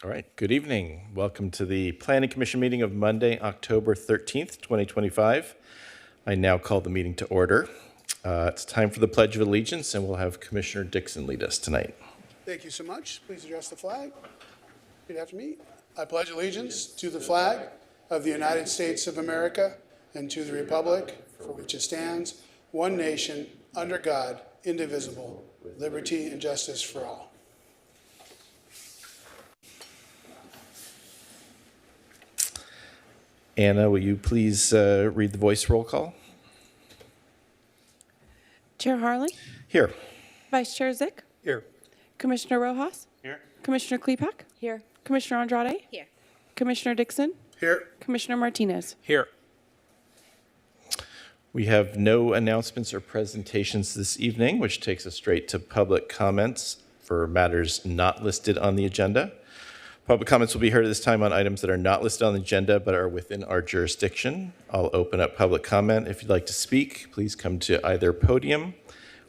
All right, good evening. Welcome to the Planning Commission meeting of Monday, October 13th, 2025. I now call the meeting to order. It's time for the Pledge of Allegiance, and we'll have Commissioner Dixon lead us tonight. Thank you so much. Please address the flag. Repeat after me. I pledge allegiance to the flag of the United States of America and to the republic for which it stands, one nation, under God, indivisible, with liberty and justice for all. Anna, will you please read the voice roll call? Chair Harlan. Here. Vice Chair Zick. Here. Commissioner Rojas. Here. Commissioner Klepak. Here. Commissioner Andrade. Here. Commissioner Dixon. Here. Commissioner Martinez. Here. We have no announcements or presentations this evening, which takes us straight to public comments for matters not listed on the agenda. Public comments will be heard at this time on items that are not listed on the agenda but are within our jurisdiction. I'll open up public comment. If you'd like to speak, please come to either podium,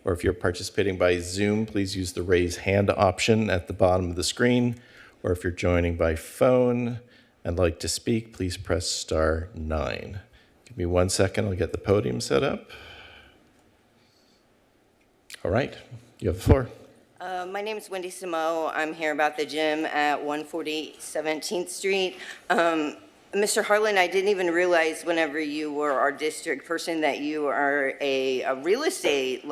or if you're participating by Zoom, please use the raise hand option at the bottom of the screen, or if you're joining by phone and like to speak, please press *9. Give me 1 second, I'll get the podium set up. All right, you have the floor. My name is Wendy Samo. I'm here about the gym at 140 17th Street. Mr. Harlan, I didn't even realize whenever you were our district person that you are a real estate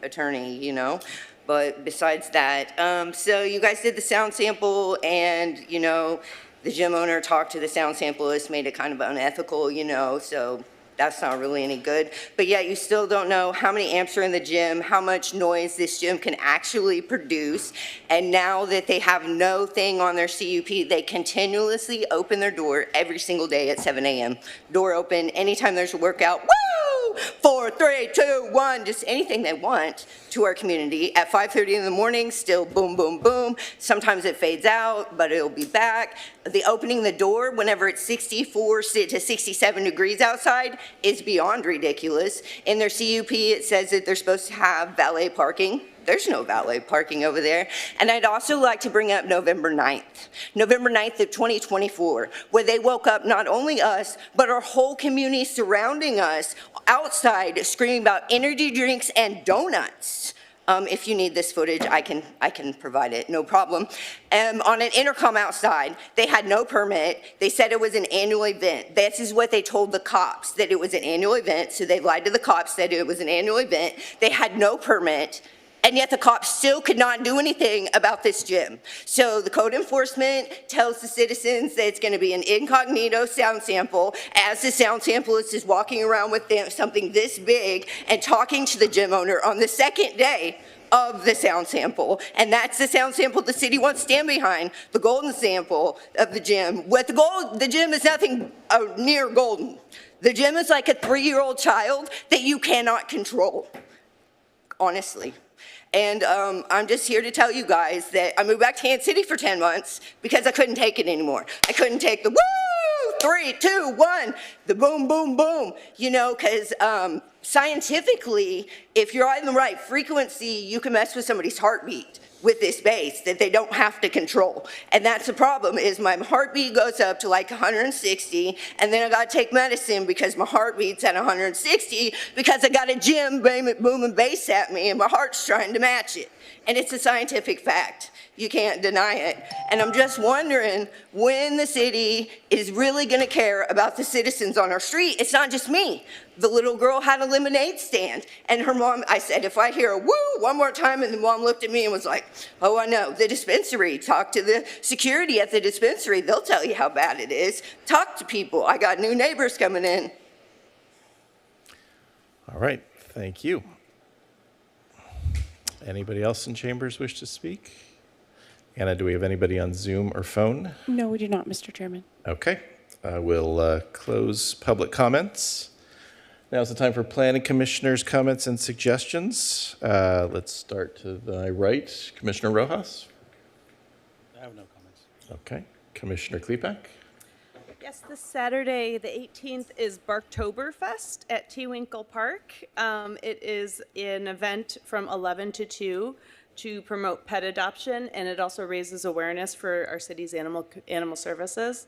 attorney, you know. But besides that, so you guys did the sound sample, and you know, the gym owner talked to the sound samplist, made it kind of unethical, you know. So that's not really any good. But yet you still don't know how many amps are in the gym, how much noise this gym can actually produce. And now that they have no thing on their CUP, they continuously open their door every single day at 7 a.m. Door open anytime there's a workout. Woo! 4, 3, 2, 1, just anything they want to our community. At 5:30 in the morning, still boom, boom, boom. Sometimes it fades out, but it'll be back. The opening the door whenever it's 64 to 67 degrees outside is beyond ridiculous. In their CUP, it says that they're supposed to have valet parking. There's no valet parking over there. And I'd also like to bring up November 9th. November 9th of 2024, where they woke up not only us, but our whole community surrounding us outside screaming about energy drinks and donuts. If you need this footage, I can provide it, no problem. On an intercom outside, they had no permit. They said it was an annual event. This is what they told the cops, that it was an annual event. So they lied to the cops that it was an annual event. They had no permit. And yet the cops still could not do anything about this gym. So the code enforcement tells the citizens that it's going to be an incognito sound sample, as the sound samplist is walking around with something this big and talking to the gym owner on the second day of the sound sample. And that's the sound sample the city wants to stand behind, the golden sample of the gym. With the gym is nothing near golden. The gym is like a 3-year-old child that you cannot control, honestly. And I'm just here to tell you guys that I moved back to Kansas City for 10 months because I couldn't take it anymore. I couldn't take the woo, 3, 2, 1, the boom, boom, boom, you know, because scientifically, if you're on the right frequency, you can mess with somebody's heartbeat with this bass that they don't have to control. And that's the problem, is my heartbeat goes up to like 160, and then I gotta take medicine because my heartbeat's at 160 because I got a gym booming bass at me and my heart's trying to match it. And it's a scientific fact. You can't deny it. And I'm just wondering when the city is really gonna care about the citizens on our street. It's not just me. The little girl had a lemonade stand, and her mom, I said, if I hear a woo one more time, and the mom looked at me and was like, oh, I know, the dispensary, talk to the security at the dispensary, they'll tell you how bad it is. Talk to people, I got new neighbors coming in. All right, thank you. Anybody else in chambers wish to speak? Anna, do we have anybody on Zoom or phone? No, we do not, Mr. Chairman. Okay, we'll close public comments. Now's the time for planning commissioners' comments and suggestions. Let's start to my right. Commissioner Rojas? I have no comments. Okay. Commissioner Klepak? Yes, this Saturday, the 18th, is Barktoberfest at Tewinkle Park. It is an event from 11 to 2. to promote pet adoption, and it also raises awareness for our city's animal services.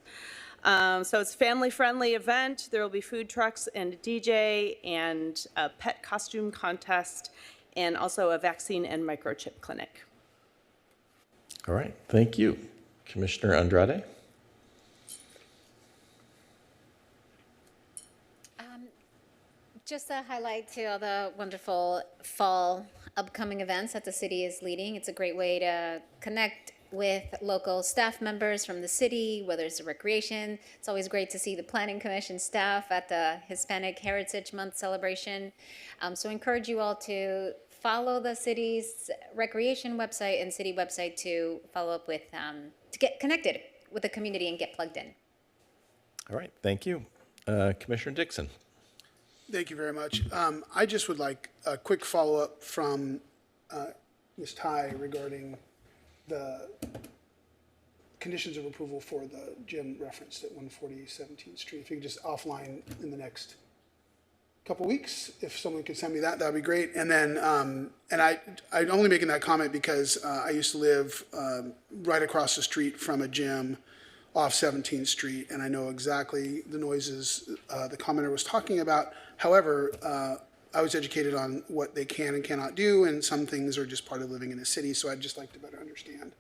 So it's a family-friendly event. There will be food trucks and a DJ and a pet costume contest and also a vaccine and microchip clinic. All right, thank you. Commissioner Andrade? Just a highlight to all the wonderful fall upcoming events that the city is leading. It's a great way to connect with local staff members from the city, whether it's the recreation. It's always great to see the Planning Commission staff at the Hispanic Heritage Month celebration. So I encourage you all to follow the city's recreation website and city website to follow up with, to get connected with the community and get plugged in. All right, thank you. Commissioner Dixon? Thank you very much. I just would like a quick follow-up from Ms. Tai regarding the conditions of approval for the gym referenced at 140 17th Street. If you could just offline in the next couple weeks, if someone could send me that, that'd be great. And then, and I'm only making that comment because I used to live right across the street from a gym off 17th Street, and I know exactly the noises the commenter was talking about. However, I was educated on what they can and cannot do, and some things are just part of living in a city, so I'd just like to better understand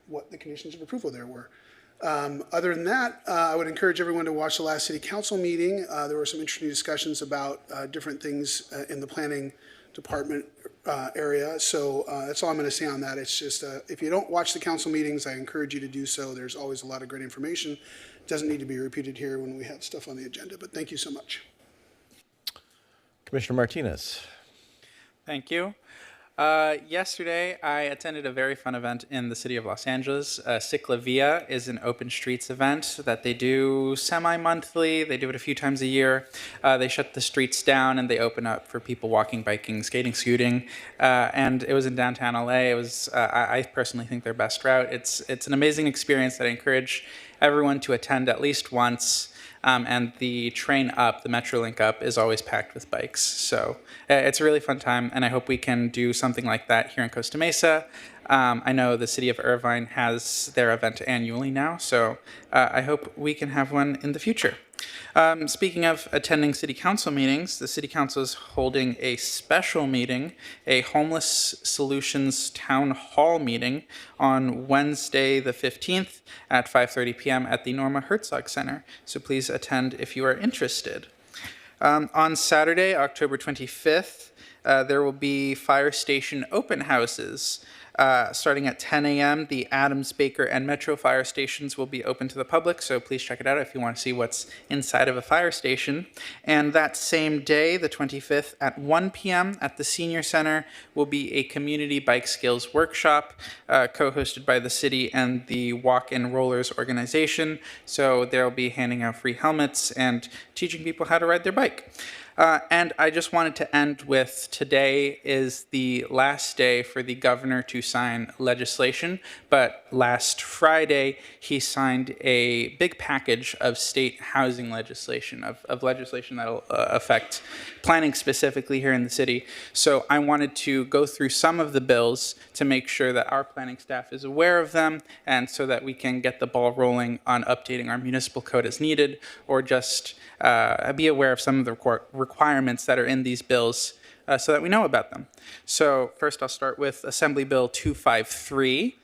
what the conditions of approval there were. Other than that, I would encourage everyone to watch the last city council meeting. There were some interesting discussions about different things in the planning department area. So that's all I'm going to say on that. It's just, if you don't watch the council meetings, I encourage you to do so. There's always a lot of great information. It doesn't need to be repeated here when we have stuff on the agenda, but thank you so much. Commissioner Martinez? Thank you. Yesterday, I attended a very fun event in the city of Los Angeles. Ciclavia is an open streets event that they do semi-monthly. They do it a few times a year. They shut the streets down and they open up for people walking, biking, skating, scooting. And it was in downtown LA. It was, I personally think, their best route. It's an amazing experience that I encourage everyone to attend at least once. And the train up, the Metrolink up, is always packed with bikes. So it's a really fun time, and I hope we can do something like that here in Costa Mesa. I know the city of Irvine has their event annually now, so I hope we can have one in the future. Speaking of attending city council meetings, the city council is holding a special meeting, a homeless solutions town hall meeting on Wednesday the 15th at 5:30 p.m. at the Norma Herzog Center. So please attend if you are interested. On Saturday, October 25th, there will be fire station open houses. Starting at 10 a.m., the Adams, Baker, and Metro fire stations will be open to the public, so please check it out if you want to see what's inside of a fire station. And that same day, the 25th, at 1 p.m. at the Senior Center will be a community bike skills workshop co-hosted by the city and the Walk and Rollers organization. So they'll be handing out free helmets and teaching people how to ride their bike. And I just wanted to end with, today is the last day for the governor to sign legislation, but last Friday he signed a big package of state housing legislation, of legislation that will affect planning specifically here in the city. So I wanted to go through some of the bills to make sure that our planning staff is aware of them, and so that we can get the ball rolling on updating our municipal code as needed, or just be aware of some of the requirements that are in these bills so that we know about them. So first I'll start with Assembly Bill 253.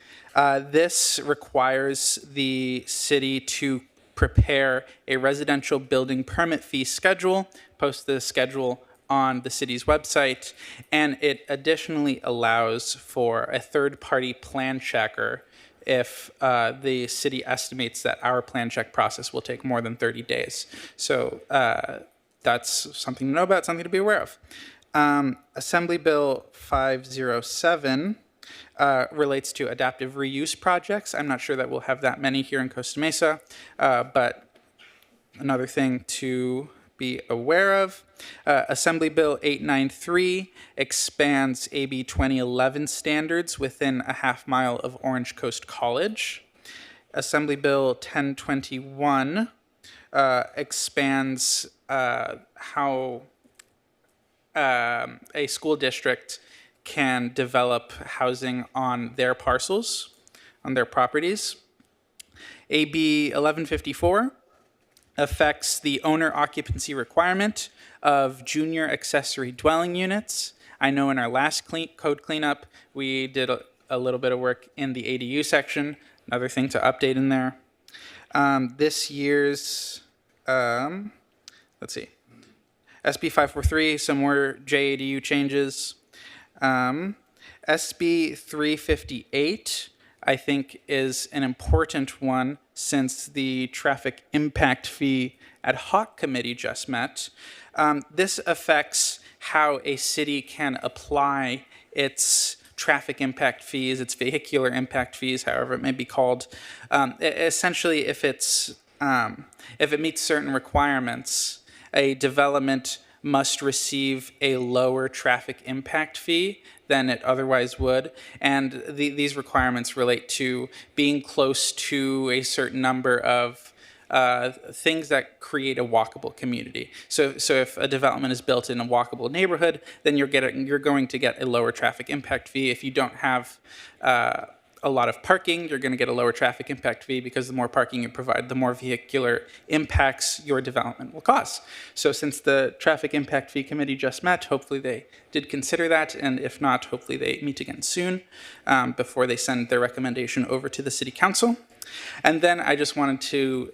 This requires the city to prepare a residential building permit fee schedule, post the schedule on the city's website, and it additionally allows for a third-party plan checker if the city estimates that our plan check process will take more than 30 days. So that's something to know about, something to be aware of. Assembly Bill 507 relates to adaptive reuse projects. I'm not sure that we'll have that many here in Costa Mesa, but another thing to be aware of. Assembly Bill 893 expands AB 2011 standards within a half mile of Orange Coast College. Assembly Bill 1021 expands how a school district can develop housing on their parcels, on their properties. AB 1154 affects the owner occupancy requirement of junior accessory dwelling units. I know in our last code cleanup, we did a little bit of work in the ADU section, another thing to update in there. This year's, let's see, SB 543, some more JADU changes. SB 358, I think, is an important one since the traffic impact fee ad hoc committee just met. This affects how a city can apply its traffic impact fees, its vehicular impact fees, however it may be called. Essentially, if it meets certain requirements, a development must receive a lower traffic impact fee than it otherwise would. And these requirements relate to being close to a certain number of things that create a walkable community. So if a development is built in a walkable neighborhood, then you're going to get a lower traffic impact fee. If you don't have a lot of parking, you're going to get a lower traffic impact fee because the more parking you provide, the more vehicular impacts your development will cause. So since the traffic impact fee committee just met, hopefully they did consider that, and if not, hopefully they meet again soon before they send their recommendation over to the city council. And then I just wanted to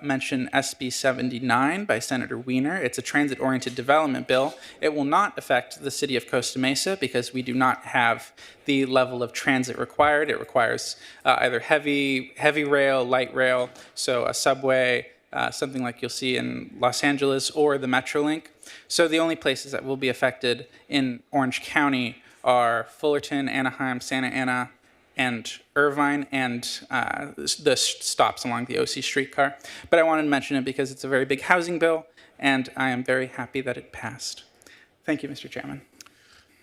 mention SB 79 by Senator Wiener. It's a transit-oriented development bill. It will not affect the city of Costa Mesa because we do not have the level of transit required. It requires either heavy rail, light rail, so a subway, something like you'll see in Los Angeles, or the Metrolink. So the only places that will be affected in Orange County are Fullerton, Anaheim, Santa Ana, and Irvine, and the stops along the OC streetcar. But I wanted to mention it because it's a very big housing bill, and I am very happy that it passed. Thank you, Mr. Chairman.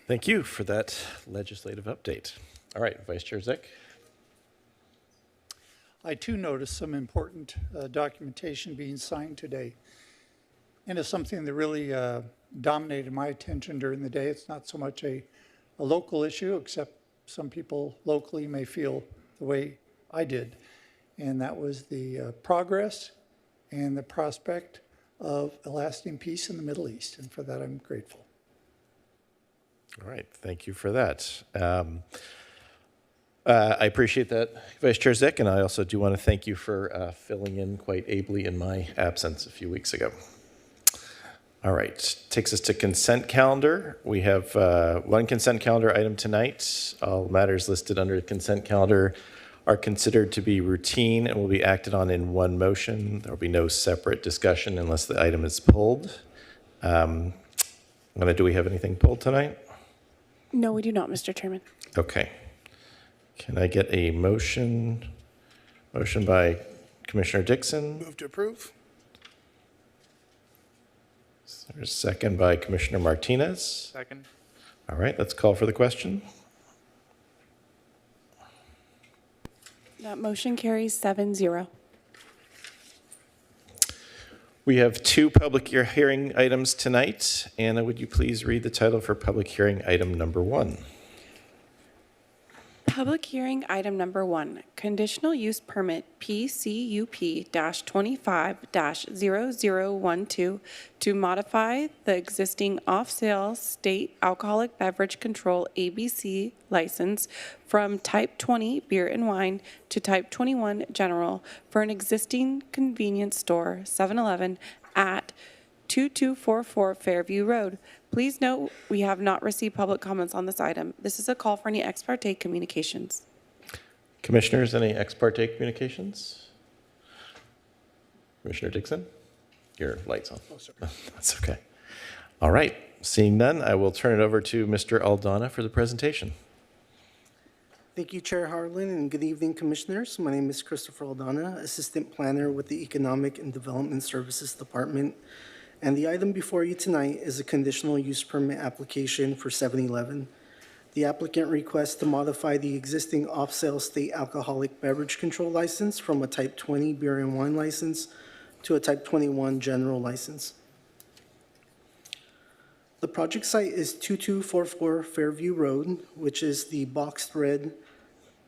Thank you for that legislative update. All right, Vice Chair Zick. I too noticed some important documentation being signed today. And it's something that really dominated my attention during the day. It's not so much a local issue, except some people locally may feel the way I did. And that was the progress and the prospect of a lasting peace in the Middle East. And for that, I'm grateful. All right, thank you for that. I appreciate that, Vice Chair Zick, and I also do want to thank you for filling in quite ably in my absence a few weeks ago. All right, takes us to consent calendar. We have one consent calendar item tonight. All matters listed under the consent calendar are considered to be routine and will be acted on in one motion. There will be no separate discussion unless the item is pulled. Do we have anything pulled tonight? No, we do not, Mr. Chairman. Okay. Can I get a motion? Motion by Commissioner Dixon. Move to approve. There's a second by Commissioner Martinez. Second. All right, let's call for the question. That motion carries 7-0. We have two public hearing items tonight. Anna, would you please read the title for public hearing item number 1? Public hearing item number 1, conditional use permit PCUP-25-0012 to modify the existing off-sale state alcoholic beverage control ABC license from type 20 beer and wine to type 21 general for an existing convenience store, 7-Eleven, at 2244 Fairview Road. Please note, we have not received public comments on this item. This is a call for any ex parte communications. Commissioners, any ex parte communications? Commissioner Dixon? Your light's on. Oh, sorry. That's okay. All right. Seeing none, I will turn it over to Mr. Aldana for the presentation. Thank you, Chair Harlan, and good evening, Commissioners. My name is Christopher Aldana, Assistant Planner with the Economic and Development Services Department. And the item before you tonight is a conditional use permit application for 7-Eleven. The applicant requests to modify the existing off-sale state alcoholic beverage control license from a type 20 beer and wine license to a type 21 general license. The project site is 2244 Fairview Road, which is the boxed red,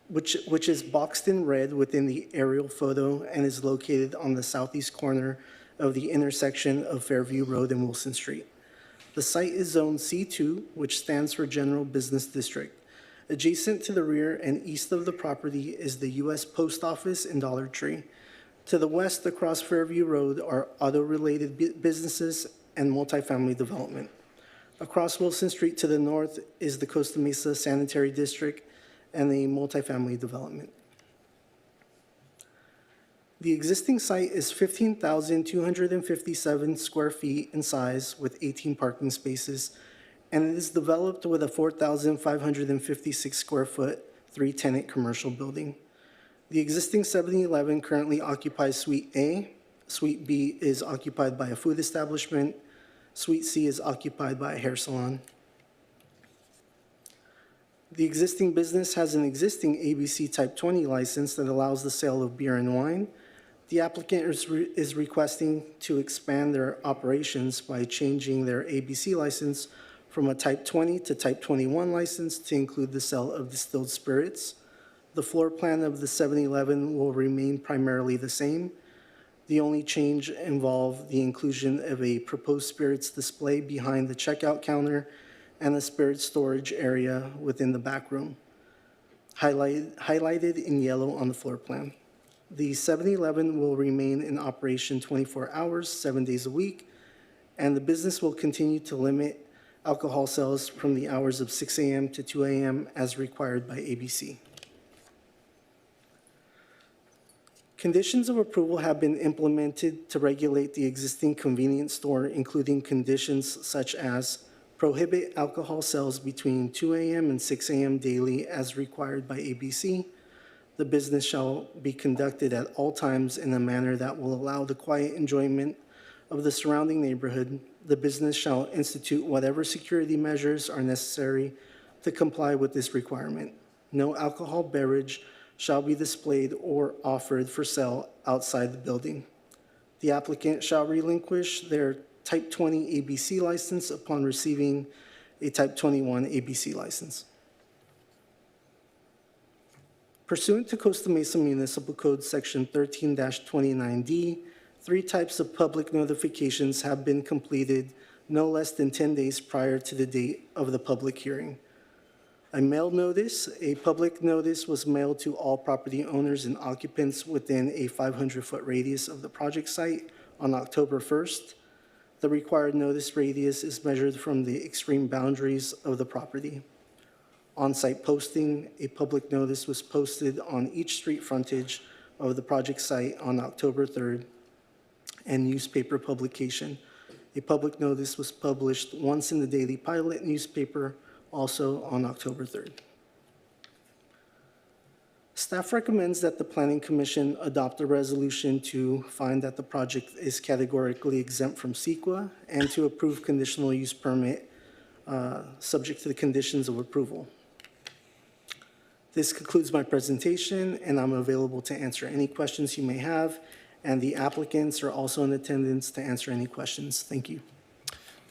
which is boxed in red within the aerial photo and is located on the southeast corner of the intersection of Fairview Road and Wilson Street. The site is zoned C2, which stands for General Business District. Adjacent to the rear and east of the property is the U.S. Post Office and Dollar Tree. To the west across Fairview Road are auto-related businesses and multifamily development. Across Wilson Street to the north is the Costa Mesa Sanitary District and the multifamily development. The existing site is 15,257 square feet in size with 18 parking spaces, and it is developed with a 4,556 square foot, 3-tenant commercial building. The existing 7-Eleven currently occupies Suite A. Suite B is occupied by a food establishment. Suite C is occupied by a hair salon. The existing business has an existing ABC Type 20 license that allows the sale of beer and wine. The applicant is requesting to expand their operations by changing their ABC license from a Type 20 to Type 21 license to include the sale of distilled spirits. The floor plan of the 7-Eleven will remain primarily the same. The only change involved the inclusion of a proposed spirits display behind the checkout counter and a spirit storage area within the back room, highlighted in yellow on the floor plan. The 7-Eleven will remain in operation 24 hours, 7 days a week, and the business will continue to limit alcohol sales from the hours of 6 a.m. to 2 a.m. as required by ABC. Conditions of approval have been implemented to regulate the existing convenience store, including conditions such as prohibit alcohol sales between 2 a.m. and 6 a.m. daily as required by ABC. The business shall be conducted at all times in a manner that will allow the quiet enjoyment of the surrounding neighborhood. The business shall institute whatever security measures are necessary to comply with this requirement. No alcohol beverage shall be displayed or offered for sale outside the building. The applicant shall relinquish their Type 20 ABC license upon receiving a Type 21 ABC license. Pursuant to Costa Mesa Municipal Code Section 13-29D, 3 types of public notifications have been completed no less than 10 days prior to the date of the public hearing. A mail notice, a public notice was mailed to all property owners and occupants within a 500-foot radius of the project site on October 1st. The required notice radius is measured from the extreme boundaries of the property. On-site posting, a public notice was posted on each street frontage of the project site on October 3rd, and newspaper publication. A public notice was published once in the Daily Pilot newspaper, also on October 3rd. Staff recommends that the Planning Commission adopt a resolution to find that the project is categorically exempt from CEQA and to approve conditional use permit subject to the conditions of approval. This concludes my presentation, and I'm available to answer any questions you may have, and the applicants are also in attendance to answer any questions. Thank you.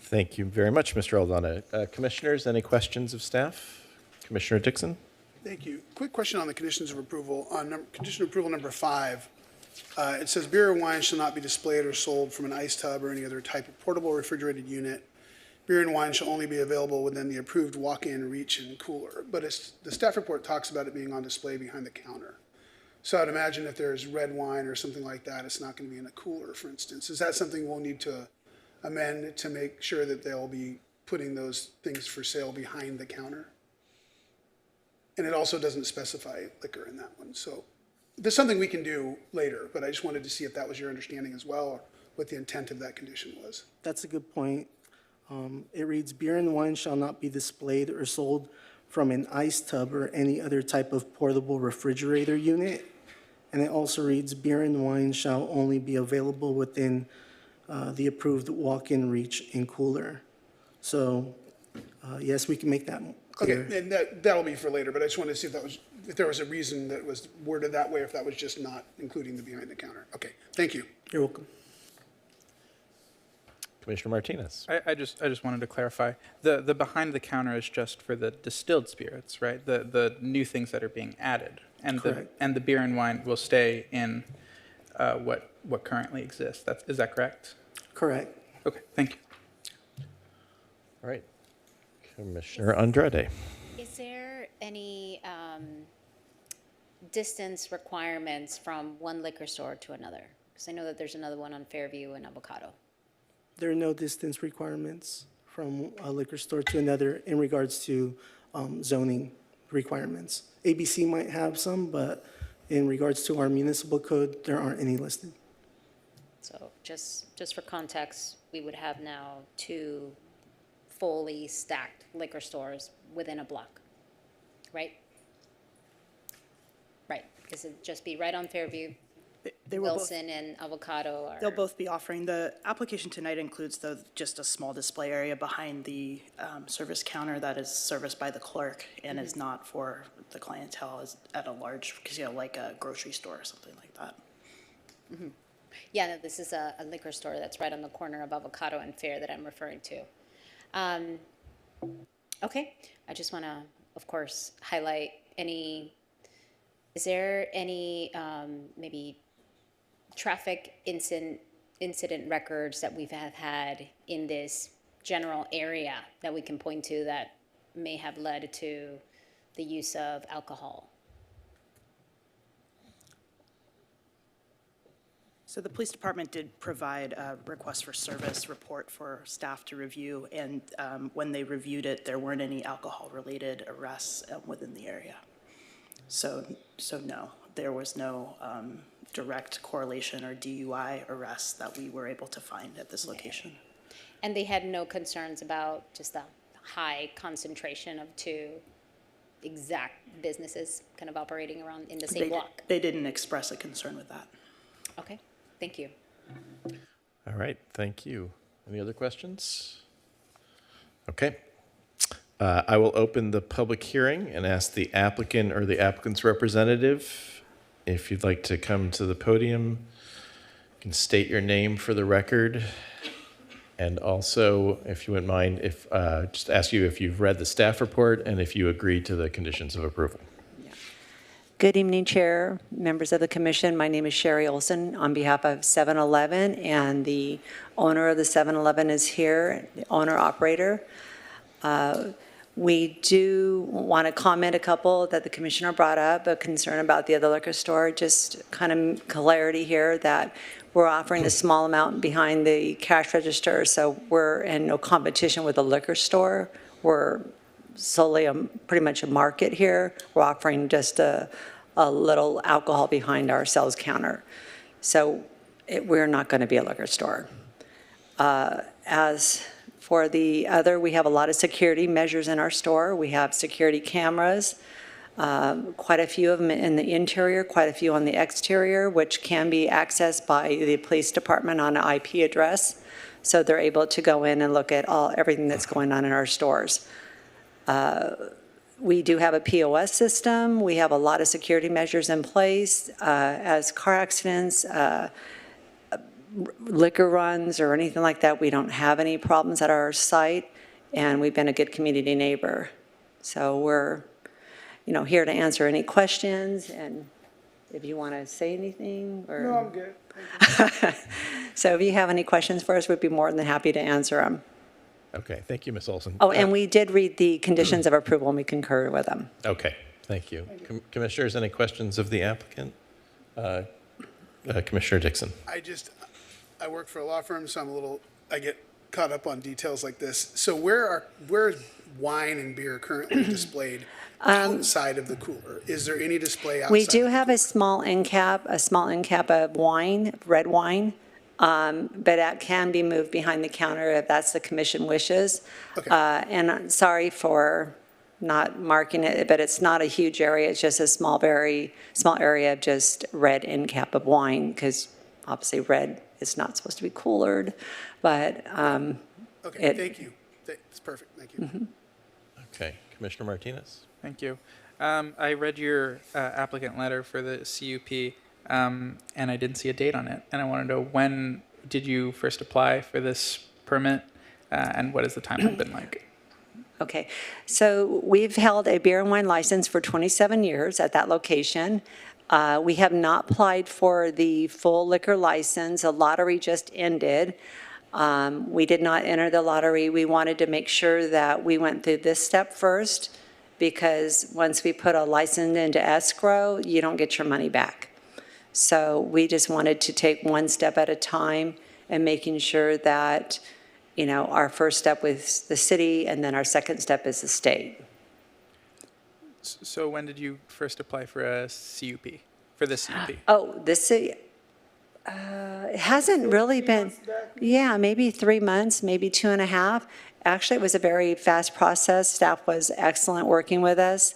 Thank you very much, Mr. Aldana. Commissioners, any questions of staff? Commissioner Dixon? Thank you. Quick question on the conditions of approval. On condition of approval number 5, it says beer or wine shall not be displayed or sold from an ice tub or any other type of portable refrigerated unit. Beer and wine shall only be available within the approved walk-in, reach, and cooler. But the staff report talks about it being on display behind the counter. So I'd imagine if there's red wine or something like that, it's not going to be in a cooler, for instance. Is that something we'll need to amend to make sure that they'll be putting those things for sale behind the counter? And it also doesn't specify liquor in that one. So there's something we can do later, but I just wanted to see if that was your understanding as well, or what the intent of that condition was. That's a good point. It reads, beer and wine shall not be displayed or sold from an ice tub or any other type of portable refrigerator unit. And it also reads, beer and wine shall only be available within the approved walk-in, reach, and cooler. So, yes, we can make that clear. Okay, and that'll be for later, but I just wanted to see if there was a reason that it was worded that way, or if that was just not including the behind the counter. Okay, thank you. You're welcome. Commissioner Martinez. I just wanted to clarify. The behind the counter is just for the distilled spirits, right? The new things that are being added. And Correct. the beer and wine will stay in what currently exists. Is that correct? Correct. Okay, thank you. All right. Commissioner Andrade. Is there any distance requirements from one liquor store to another? Because I know that there's another one on Fairview and Avocado. There are no distance requirements from a liquor store to another in regards to zoning requirements. ABC might have some, but in regards to our municipal code, there aren't any listed. So just for context, we would have now 2 fully stacked liquor stores within a block, right? Right, because it'd just be right on Fairview, They will both, Wilson and Avocado are. they'll both be offering. The application tonight includes just a small display area behind the service counter that is serviced by the clerk and is not for the clientele as at a large, like a grocery store or something like that. Yeah, no, this is a liquor store that's right on the corner of Avocado and Fair that I'm referring to. Okay, I just want to, of course, highlight is there any maybe traffic incident records that we've had in this general area that we can point to that may have led to the use of alcohol? So the police department did provide a request for service report for staff to review, and when they reviewed it, there weren't any alcohol-related arrests within the area. So no, there was no direct correlation or DUI arrests that we were able to find at this location. And they had no concerns about just the high concentration of 2 exact businesses kind of operating around in the same block? They didn't express a concern with that. Okay, thank you. All right, thank you. Any other questions? Okay. I will open the public hearing and ask the applicant or the applicant's representative if you'd like to come to the podium. You can state your name for the record. And also, if you wouldn't mind, just ask you if you've read the staff report and if you agree to the conditions of approval. Good evening, Chair, members of the commission. My name is Sherry Olson on behalf of 7-Eleven, and the owner of the 7-Eleven is here, the owner-operator. We do want to comment a couple that the commissioner brought up, a concern about the other liquor store, just kind of clarity here that we're offering a small amount behind the cash register, so we're in no competition with the liquor store. We're solely pretty much a market here. We're offering just a little alcohol behind our sales counter. So we're not going to be a liquor store. As for the other, we have a lot of security measures in our store. We have security cameras, quite a few of them in the interior, quite a few on the exterior, which can be accessed by the police department on an IP address. So they're able to go in and look at everything that's going on in our stores. We do have a POS system. We have a lot of security measures in place. As car accidents, liquor runs or anything like that, we don't have any problems at our site, and we've been a good community neighbor. So we're, here to answer any questions, and if you want to say anything or. No, I'm good. So if you have any questions for us, we'd be more than happy to answer them. Okay, thank you, Ms. Olson. Oh, and we did read the conditions of approval, and we concur with them. Okay, thank you. Commissioners, any questions of the applicant? Commissioner Dixon. I work for a law firm, so I get caught up on details like this. So where is wine and beer currently displayed outside of the cooler? Is there any display outside? We do have a small end cap of wine, red wine, but that can be moved behind the counter if that's the commission wishes. Okay. And I'm sorry for not marking it, but it's not a huge area. It's just a very small area of just red end cap of wine, because obviously red is not supposed to be coolered, but Okay, thank you. That's perfect, thank you. Mm-hmm. Okay, Commissioner Martinez. Thank you. I read your applicant letter for the CUP, and I didn't see a date on it. And I want to know, when did you first apply for this permit, and what has the timeline been like? Okay, so we've held a beer and wine license for 27 years at that location. We have not applied for the full liquor license. The lottery just ended. We did not enter the lottery. We wanted to make sure that we went through this step first, because once we put a license into escrow, you don't get your money back. So we just wanted to take one step at a time and making sure that, you know, our first step was the city, and then our second step is the state. So when did you first apply for a CUP, for the CUP? Oh, it hasn't really been, yeah, maybe 3 months, maybe 2.5. Actually, it was a very fast process. Staff was excellent working with us.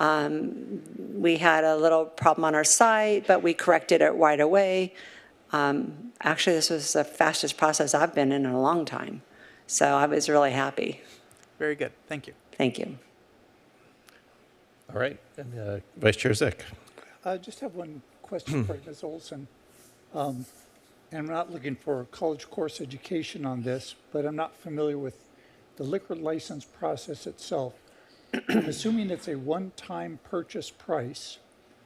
We had a little problem on our site, but we corrected it right away. Actually, this was the fastest process I've been in a long time. So I was really happy. Very good. Thank you. Thank you. All right, and Vice Chair Zick. I just have one question for Ms. Olson. And I'm not looking for a college course education on this, but I'm not familiar with the liquor license process itself. I'm assuming it's a one-time purchase price,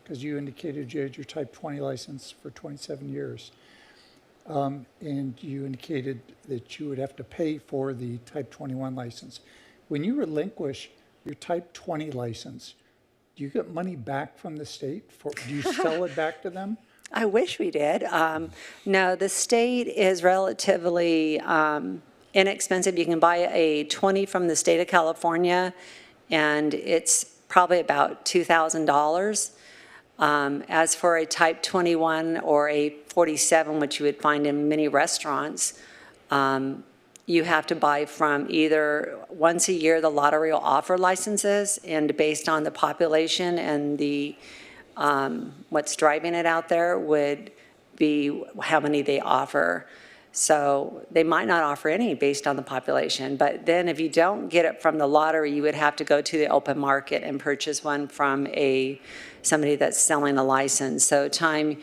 because you indicated you had your Type 20 license for 27 years. And you indicated that you would have to pay for the Type 21 license. When you relinquish your Type 20 license, do you get money back from the state? Do you sell it back to them? I wish we did. No, the state is relatively inexpensive. You can buy a 20 from the state of California, and it's probably about $2,000. As for a Type 21 or a 47, which you would find in many restaurants, you have to buy from either, once a year, the lottery will offer licenses, and based on the population and the what's driving it out there would be how many they offer. So they might not offer any based on the population, but then if you don't get it from the lottery, you would have to go to the open market and purchase one from somebody that's selling a license. So time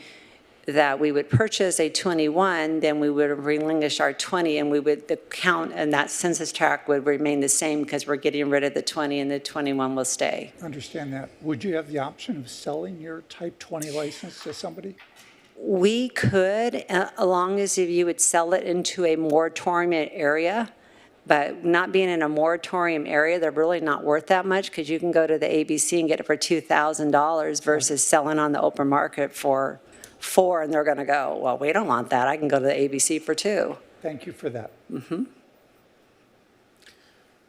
that we would purchase a 21, then we would relinquish our 20, and the count and that census tract would remain the same, because we're getting rid of the 20 and the 21 will stay. Understand that. Would you have the option of selling your Type 20 license to somebody? We could, as long as if you would sell it into a moratorium area, but not being in a moratorium area, they're really not worth that much, because you can go to the ABC and get it for $2,000 versus selling on the open market for $4, and they're going to go, well, we don't want that. I can go to the ABC for $2. Thank you for that.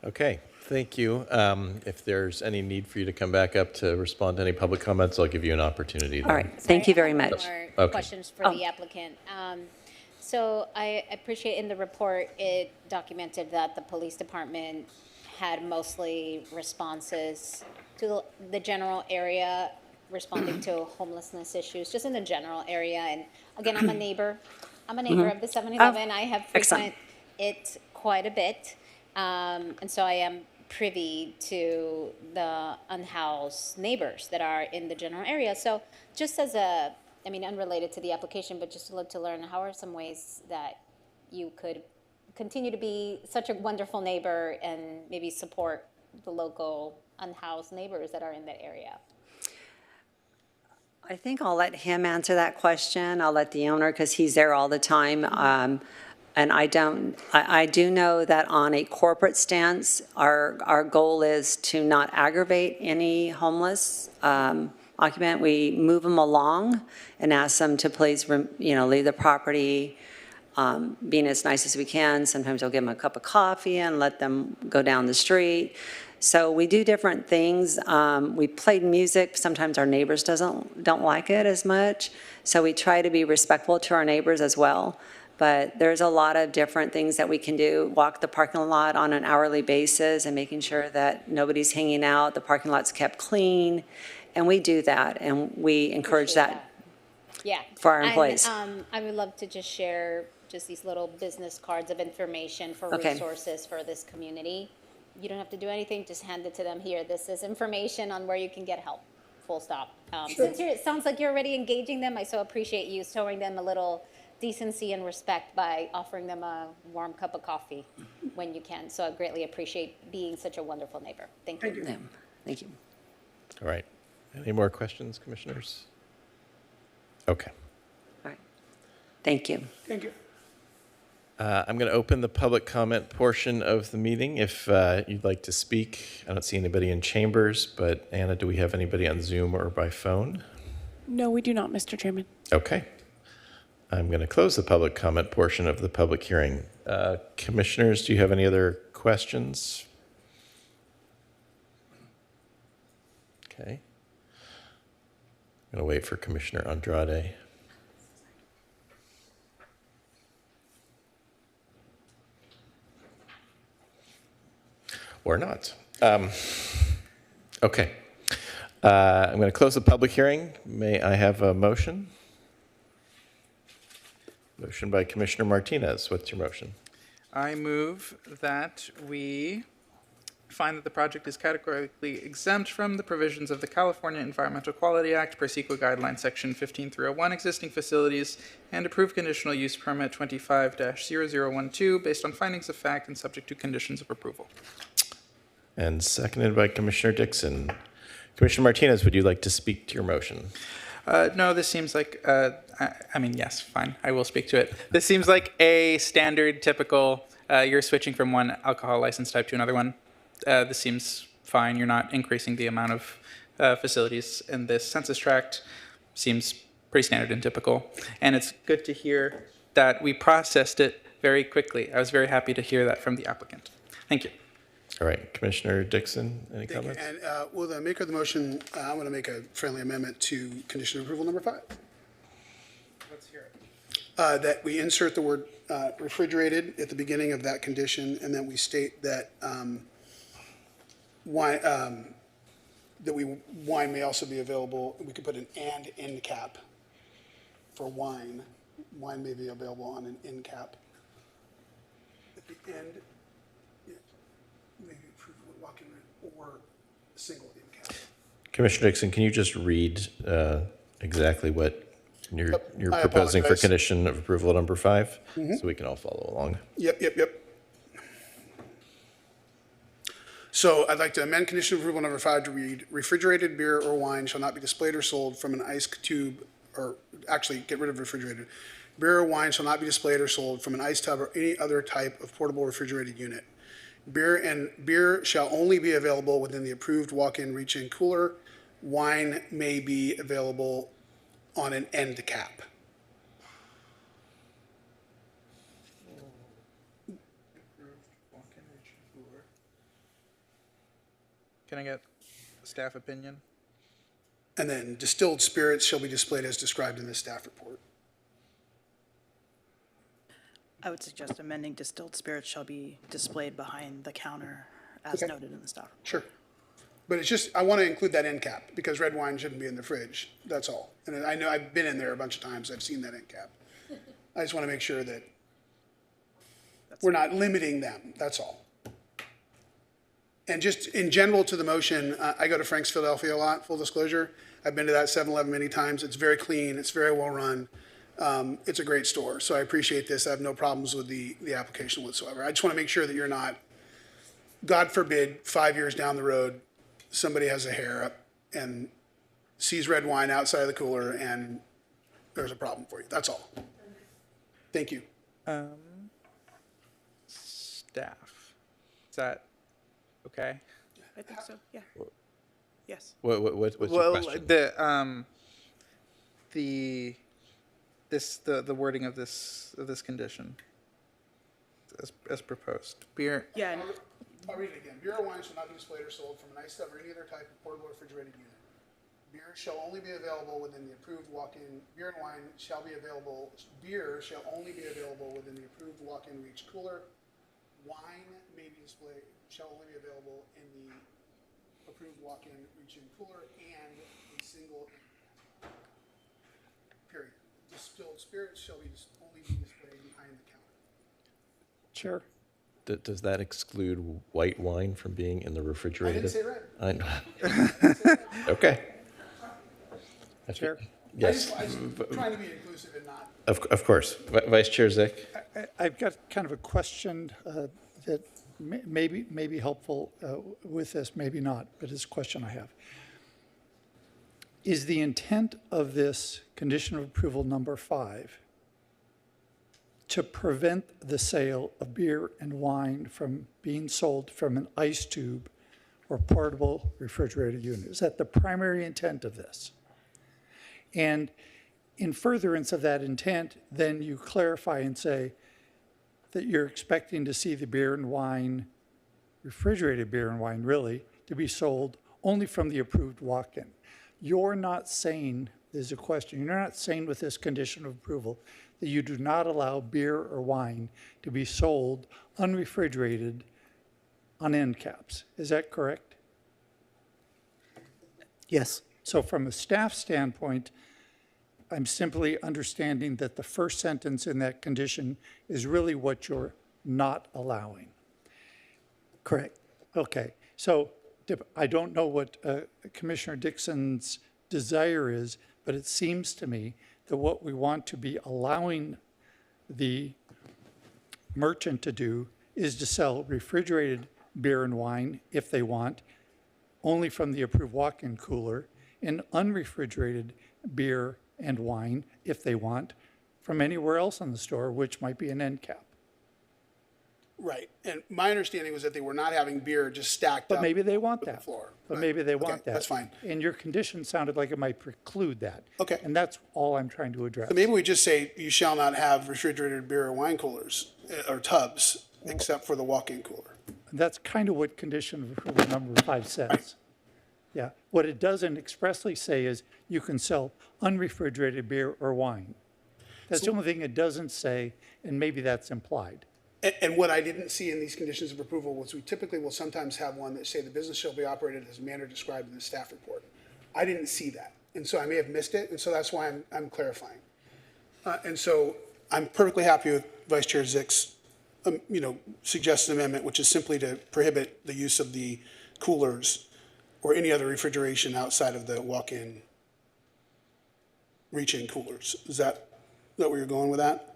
Okay, thank you. If there's any need for you to come back up to respond to any public comments, I'll give you an opportunity. All right, thank you very much. More Okay. questions for the applicant. So I appreciate in the report, it documented that the police department had mostly responses to the general area, responding to homelessness issues, just in the general area. And again, I'm a neighbor. I'm a neighbor of the 7-Eleven. I have frequent it quite a bit. And so I am privy to the unhoused neighbors that are in the general area. So just as unrelated to the application, but just to learn, how are some ways that you could continue to be such a wonderful neighbor and maybe support the local unhoused neighbors that are in that area? I think I'll let him answer that question. I'll let the owner, because he's there all the time. And I do know that on a corporate stance, our goal is to not aggravate any homeless occupant. We move them along and ask them to please, leave the property, being as nice as we can. Sometimes I'll give them a cup of coffee and let them go down the street. So we do different things. We played music. Sometimes our neighbors don't like it as much. So we try to be respectful to our neighbors as well. But there's a lot of different things that we can do. Walk the parking lot on an hourly basis and making sure that nobody's hanging out, the parking lot's kept clean. And we do that, and we encourage that for our employees. And, I would love to just share just these little business cards of information for resources for this community. You don't have to do anything, just hand it to them. Here, this is information on where you can get help, full stop. Since it sounds like you're already engaging them, I so appreciate you showing them a little decency and respect by offering them a warm cup of coffee when you can. So I greatly appreciate being such a wonderful neighbor. Thank you. Yeah, thank you. All right. Any more questions, commissioners? Okay. All right. Thank you. Thank you. I'm going to open the public comment portion of the meeting. If you'd like to speak, I don't see anybody in chambers, but Anna, do we have anybody on Zoom or by phone? No, we do not, Mr. Chairman. Okay. I'm going to close the public comment portion of the public hearing. Commissioners, do you have any other questions? Okay. I'm going to wait for Commissioner Andrade. Or not. Okay. I'm going to close the public hearing. May I have a motion? Motion by Commissioner Martinez. What's your motion? I move that we find that the project is categorically exempt from the provisions of the California Environmental Quality Act per CEQA Guideline Section 15301 existing facilities and approve conditional use permit 25-0012 based on findings of fact and subject to conditions of approval. And seconded by Commissioner Dixon. Commissioner Martinez, would you like to speak to your motion? No, this seems like, I mean, yes, fine, I will speak to it. This seems like a standard, typical, you're switching from one alcohol license type to another one. This seems fine. You're not increasing the amount of facilities in this census tract. Seems pretty standard and typical. And it's good to hear that we processed it very quickly. I was very happy to hear that from the applicant. Thank you. All right, Commissioner Dixon, any Thank you. comments? And will the maker of the motion, I want to make a friendly amendment to condition approval number 5. Let's hear it. That we insert the word refrigerated at the beginning of that condition, and then we state that wine may also be available. We could put an and end cap for wine. Wine may be available on an end cap. At the end, maybe approved with walk-in or a single end cap. Commissioner Dixon, can you just read exactly what you're I proposing for apologize. condition of approval number 5? So we can all follow along. Yep. So I'd like to amend condition of approval number 5 to read, refrigerated beer or wine shall not be displayed or sold from an ice tube, or actually get rid of refrigerated. Beer or wine shall not be displayed or sold from an ice tub or any other type of portable refrigerated unit. Beer shall only be available within the approved walk-in reach-in cooler. Wine may be available on an end cap. Can I get staff opinion? And then distilled spirits shall be displayed as described in the staff report. I would suggest amending distilled spirits shall be displayed behind the counter as Okay. noted in the staff. Sure. But it's just, I want to include that end cap because red wine shouldn't be in the fridge. That's all. And I know I've been in there a bunch of times. I've seen that end cap. I just want to make sure that we're not limiting them. That's all. And just in general to the motion, I go to Frank's Philadelphia a lot, full disclosure. I've been to that 7-Eleven many times. It's very clean. It's very well run. It's a great store. So I appreciate this. I have no problems with the application whatsoever. I just want to make sure that you're not, God forbid, 5 years down the road, somebody has a hair up and sees red wine outside of the cooler and there's a problem for you. That's all. Thank you. Staff. Is that okay? I think so, yeah. Yes. What's your question? The wording of this condition as proposed. Beer. Yeah, and I'll read it again. Beer or wine shall not be displayed or sold from an ice tub or any other type of portable refrigerated unit. Beer shall only be available within the approved walk-in. Beer and wine shall be available. Beer shall only be available within the approved walk-in reach cooler. Wine may be displayed, shall only be available in the approved walk-in reach-in cooler and a single period. Distilled spirits shall be only be displayed behind the counter. Chair. Does that exclude white wine from being in the I refrigerator? didn't say red. Okay. Chair. Yes, I'm trying to be inclusive and not. of course. Vice Chair Zick? I've got kind of a question that may be helpful with this, maybe not, but it's a question I have. Is the intent of this condition of approval number 5 to prevent the sale of beer and wine from being sold from an ice tube or portable refrigerator unit? Is that the primary intent of this? And in furtherance of that intent, then you clarify and say that you're expecting to see the beer and wine, refrigerated beer and wine really, to be sold only from the approved walk-in. You're not saying, there's a question, you're not saying with this condition of approval that you do not allow beer or wine to be sold unrefrigerated on end caps. Is that correct? Yes. So from a staff standpoint, I'm simply understanding that the first sentence in that condition is really what you're not allowing. Correct. Okay, so I don't know what Commissioner Dixon's desire is, but it seems to me that what we want to be allowing the merchant to do is to sell refrigerated beer and wine, if they want, only from the approved walk-in cooler, and unrefrigerated beer and wine, if they want, from anywhere else in the store, which might be an end cap. Right. And my understanding was that they were not having beer just stacked up. But maybe they want with the that. floor. But Right. maybe they Okay, want that. that's fine. And your condition sounded like it might preclude that. Okay. And that's all I'm trying to address. So maybe we just say, you shall not have refrigerated beer or wine coolers or tubs, except for the walk-in cooler. That's kind of what condition of approval number 5 says. Right. Yeah. What it doesn't expressly say is you can sell unrefrigerated beer or wine. That's the only thing it doesn't say, and maybe that's implied. And what I didn't see in these conditions of approval was we typically will sometimes have one that say the business shall be operated as a manner described in the staff report. I didn't see that, and so I may have missed it, and so that's why I'm clarifying. And so I'm perfectly happy with Vice Chair Zick's, suggested amendment, which is simply to prohibit the use of the coolers or any other refrigeration outside of the walk-in, reach-in coolers. Is that where you're going with that?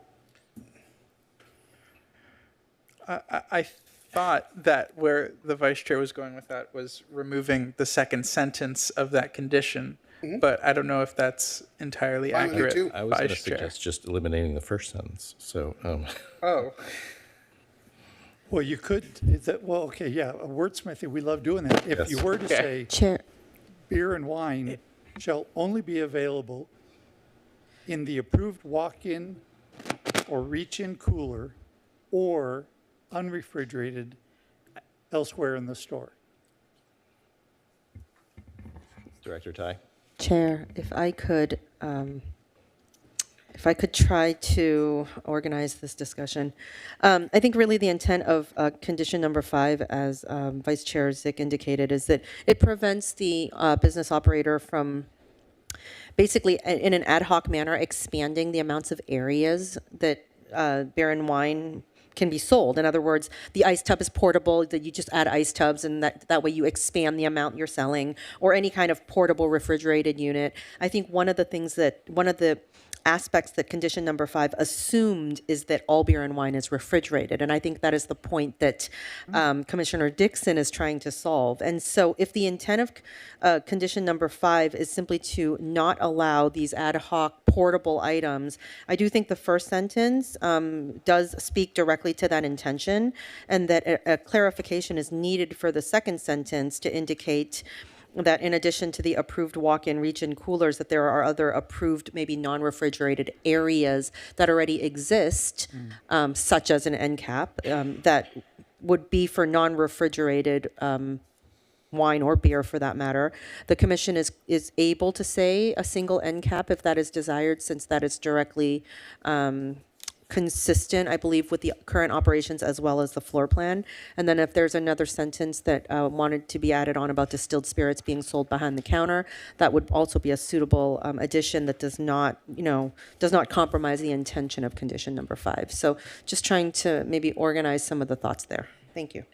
I thought that where the vice chair was going with that was removing the second sentence of that condition, but I don't know if that's entirely Fine with me accurate. too. I was going to Vice Chair. suggest just eliminating the first sentence. So, Oh, Well, you could, okay, yeah, wordsmithing, we love doing that. If you Yes. were to say Chair, beer and wine shall only be available in the approved walk-in or reach-in cooler or unrefrigerated elsewhere in the store. Director Tai? Chair, if I could try to organize this discussion. I think really the intent of condition number 5, as Vice Chair Zick indicated, is that it prevents the business operator from basically in an ad hoc manner expanding the amounts of areas that beer and wine can be sold. In other words, the ice tub is portable, that you just add ice tubs, and that way you expand the amount you're selling, or any kind of portable refrigerated unit. I think one of the aspects that condition number 5 assumed is that all beer and wine is refrigerated. And I think that is the point that Commissioner Dixon is trying to solve. And so if the intent of condition number 5 is simply to not allow these ad hoc portable items, I do think the first sentence does speak directly to that intention, and that a clarification is needed for the second sentence to indicate that in addition to the approved walk-in reach-in coolers, that there are other approved, maybe non-refrigerated areas that already exist, such as an end cap, that would be for non-refrigerated wine or beer for that matter. The commission is able to say a single end cap if that is desired, since that is directly consistent, I believe, with the current operations as well as the floor plan. And then if there's another sentence that wanted to be added on about distilled spirits being sold behind the counter, that would also be a suitable addition that does not compromise the intention of condition number 5. So just trying to maybe organize some of the thoughts there. Thank you.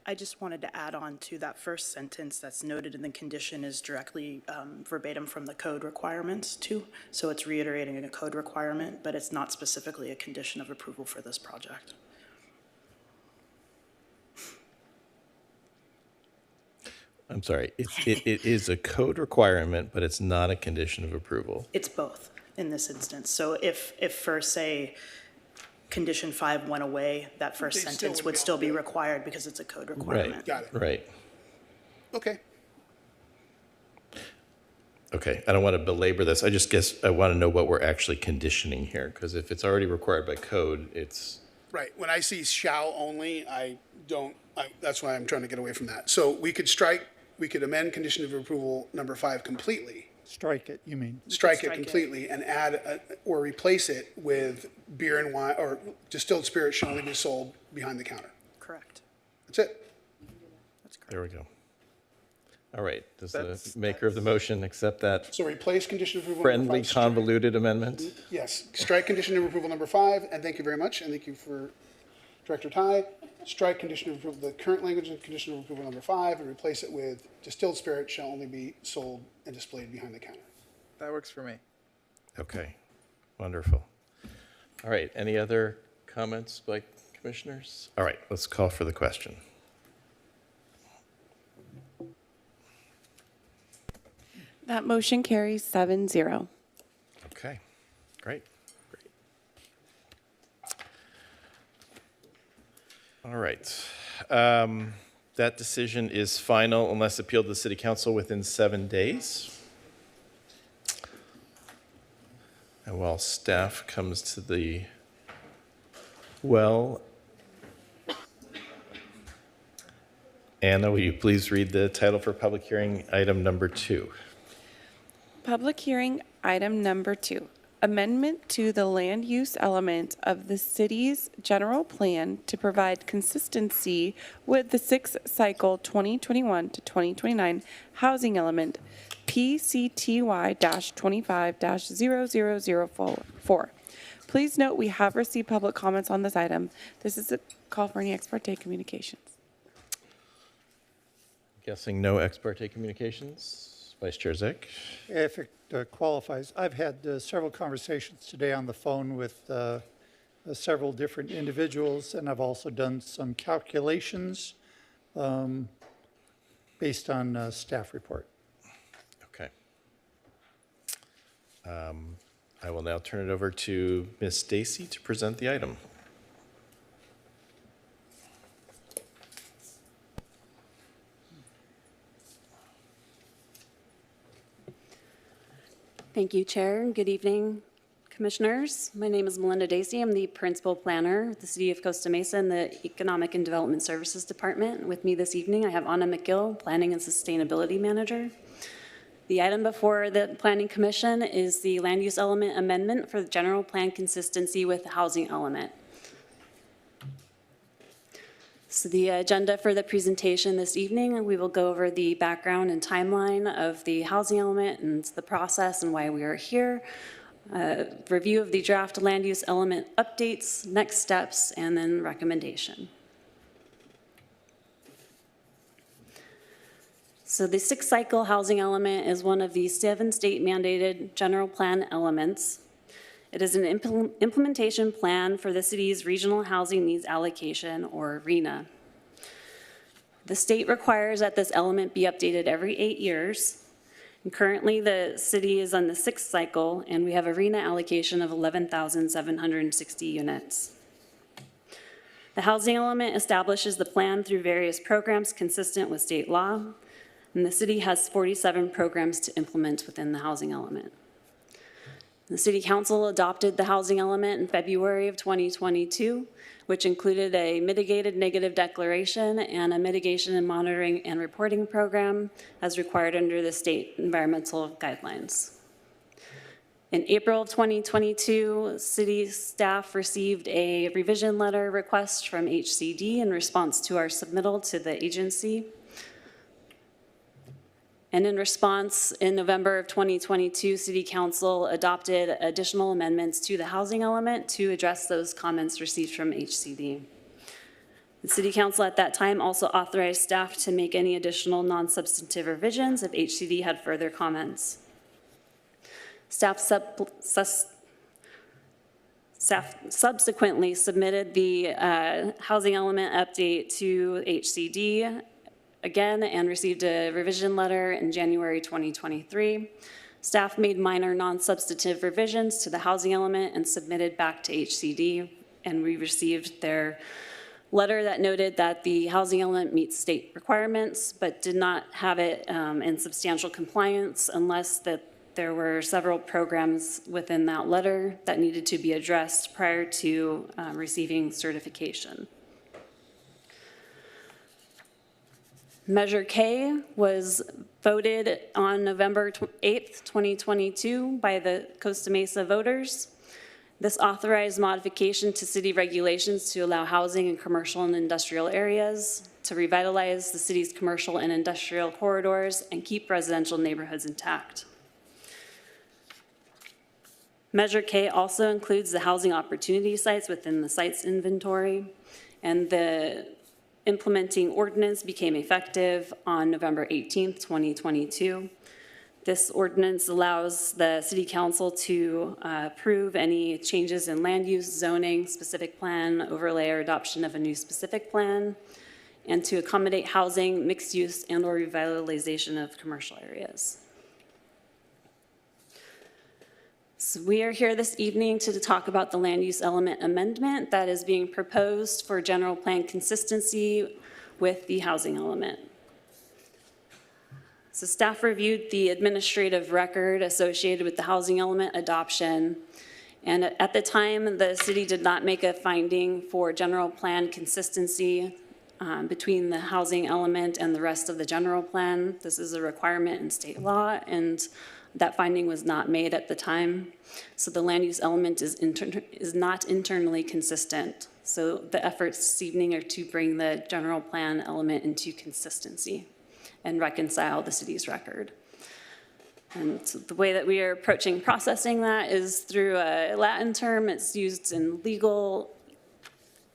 I just wanted to add on to that first sentence that's noted in the condition is directly verbatim from the code requirements too. So it's reiterating a code requirement, but it's not specifically a condition of approval for this project. I'm sorry, it is a code requirement, but it's not a condition of approval. It's both in this instance. So if for, say, condition 5 went away, that first They still sentence would would be still be able to- required because it's a code Right, requirement. Got it. right. Okay. Okay, I don't want to belabor this. I just guess I want to know what we're actually conditioning here, because if it's already required by code, it's, Right. When I see shall only, that's why I'm trying to get away from that. So we could amend condition of approval number 5 completely. Strike it, you mean? Strike it strike it. completely and add, or replace it with beer and wine, or distilled spirit shall only be sold behind the counter. Correct. That's it. That's correct. there we go. All right, does the maker of the motion accept that So replace condition of approval number 5. friendly, convoluted amendment? Yes, strike condition of approval number 5, and thank you very much, and thank you for Director Tai. Strike condition of approval, the current language of condition of approval number 5, and replace it with distilled spirit shall only be sold and displayed behind the counter. That works for me. Okay, wonderful. All right, any other comments by commissioners? All right, let's call for the question. That motion carries 7-0. Okay, great. All right. That decision is final unless appealed to the city council within 7 days. And while staff comes to the well, Anna, will you please read the title for public hearing item number 2? Public hearing item number 2, amendment to the land use element of the city's general plan to provide consistency with the 6-cycle 2021 to 2029 housing element, PCTY-25-0004. Please note we have received public comments on this item. This is a call for any ex parte communications. Guessing no ex parte communications. Vice Chair Zick? If it qualifies, I've had several conversations today on the phone with several different individuals, and I've also done some calculations based on staff report. Okay. I will now turn it over to Ms. Stacy to present the item. Thank you, Chair. Good evening, Commissioners. My name is Melinda Dacey. I'm the Principal Planner with the City of Costa Mesa in the Economic and Development Services Department. With me this evening, I have Anna McGill, Planning and Sustainability Manager. The item before the Planning Commission is the Land Use Element Amendment for the General Plan consistency with the housing element. So the agenda for the presentation this evening, we will go over the background and timeline of the housing element and the process and why we are here, review of the draft land use element updates, next steps, and then recommendation. So the 6-cycle housing element is one of the 7 state mandated general plan elements. It is an implementation plan for the city's Regional Housing Needs Allocation, or RHNA. The state requires that this element be updated every 8 years. And currently, the city is on the 6th cycle, and we have a RHNA allocation of 11,760 units. The housing element establishes the plan through various programs consistent with state law, and the city has 47 programs to implement within the housing element. The City Council adopted the housing element in February of 2022, which included a mitigated negative declaration and a mitigation and monitoring and reporting program as required under the state environmental guidelines. In April of 2022, city staff received a revision letter request from HCD in response to our submittal to the agency. And in response, in November of 2022, City Council adopted additional amendments to the housing element to address those comments received from HCD. The City Council at that time also authorized staff to make any additional non-substantive revisions if HCD had further comments. Staff subsequently submitted the housing element update to HCD again and received a revision letter in January 2023. Staff made minor non-substantive revisions to the housing element and submitted back to HCD, and we received their letter that noted that the housing element meets state requirements but did not have it in substantial compliance unless that there were several programs within that letter that needed to be addressed prior to receiving certification. Measure K was voted on November 8th, 2022 by the Costa Mesa voters. This authorized modification to city regulations to allow housing in commercial and industrial areas, to revitalize the city's commercial and industrial corridors, and keep residential neighborhoods intact. Measure K also includes the housing opportunity sites within the sites inventory, and the implementing ordinance became effective on November 18th, 2022. This ordinance allows the City Council to approve any changes in land use, zoning, specific plan, overlay, or adoption of a new specific plan, and to accommodate housing, mixed use, and/or revitalization of commercial areas. So we are here this evening to talk about the land use element amendment that is being proposed for general plan consistency with the housing element. So staff reviewed the administrative record associated with the housing element adoption, and at the time, the city did not make a finding for general plan consistency between the housing element and the rest of the general plan. This is a requirement in state law, and that finding was not made at the time. So the land use element is not internally consistent. So the efforts this evening are to bring the general plan element into consistency and reconcile the city's record. And so the way that we are approaching processing that is through a Latin term. It's used in legal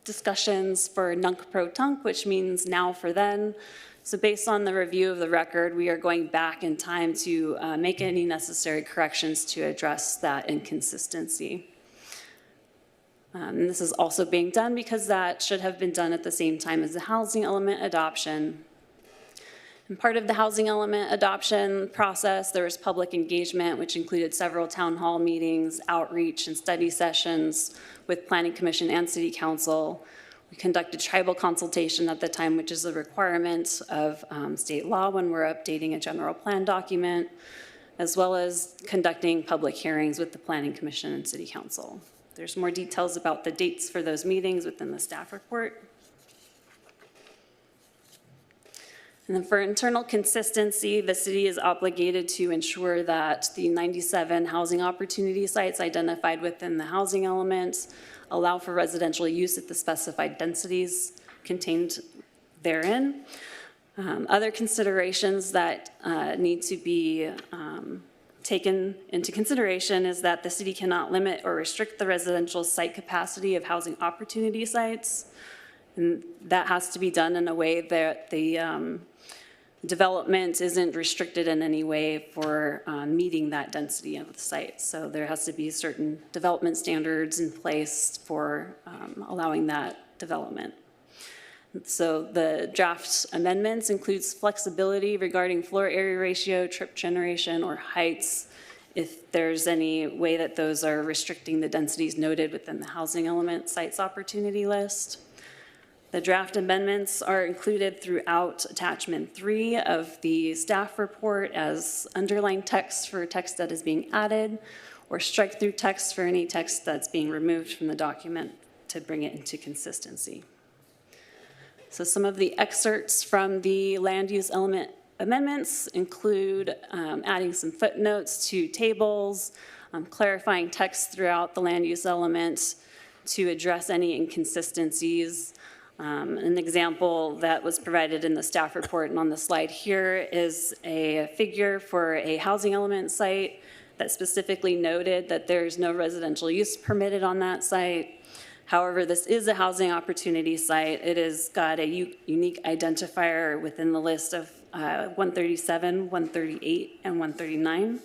discussions for nunc pro tunc, which means now for then. So based on the review of the record, we are going back in time to make any necessary corrections to address that inconsistency. And this is also being done because that should have been done at the same time as the housing element adoption. And part of the housing element adoption process, there was public engagement, which included several town hall meetings, outreach, and study sessions with Planning Commission and City Council. We conducted tribal consultation at the time, which is a requirement of state law when we're updating a general plan document, as well as conducting public hearings with the Planning Commission and City Council. There's more details about the dates for those meetings within the staff report. And then for internal consistency, the city is obligated to ensure that the 97 housing opportunity sites identified within the housing elements allow for residential use at the specified densities contained therein. Other considerations that need to be taken into consideration is that the city cannot limit or restrict the residential site capacity of housing opportunity sites. And that has to be done in a way that the development isn't restricted in any way for meeting that density of the site. So there has to be certain development standards in place for allowing that development. So the draft amendments includes flexibility regarding floor area ratio, trip generation, or heights, if there's any way that those are restricting the densities noted within the housing element sites opportunity list. The draft amendments are included throughout attachment 3 of the staff report as underlined text for text that is being added, or strike through text for any text that's being removed from the document to bring it into consistency. So some of the excerpts from the land use element amendments include adding some footnotes to tables, clarifying text throughout the land use elements to address any inconsistencies. An example that was provided in the staff report and on the slide here is a figure for a housing element site that specifically noted that there's no residential use permitted on that site. However, this is a housing opportunity site. It has got a unique identifier within the list of 137, 138, and 139.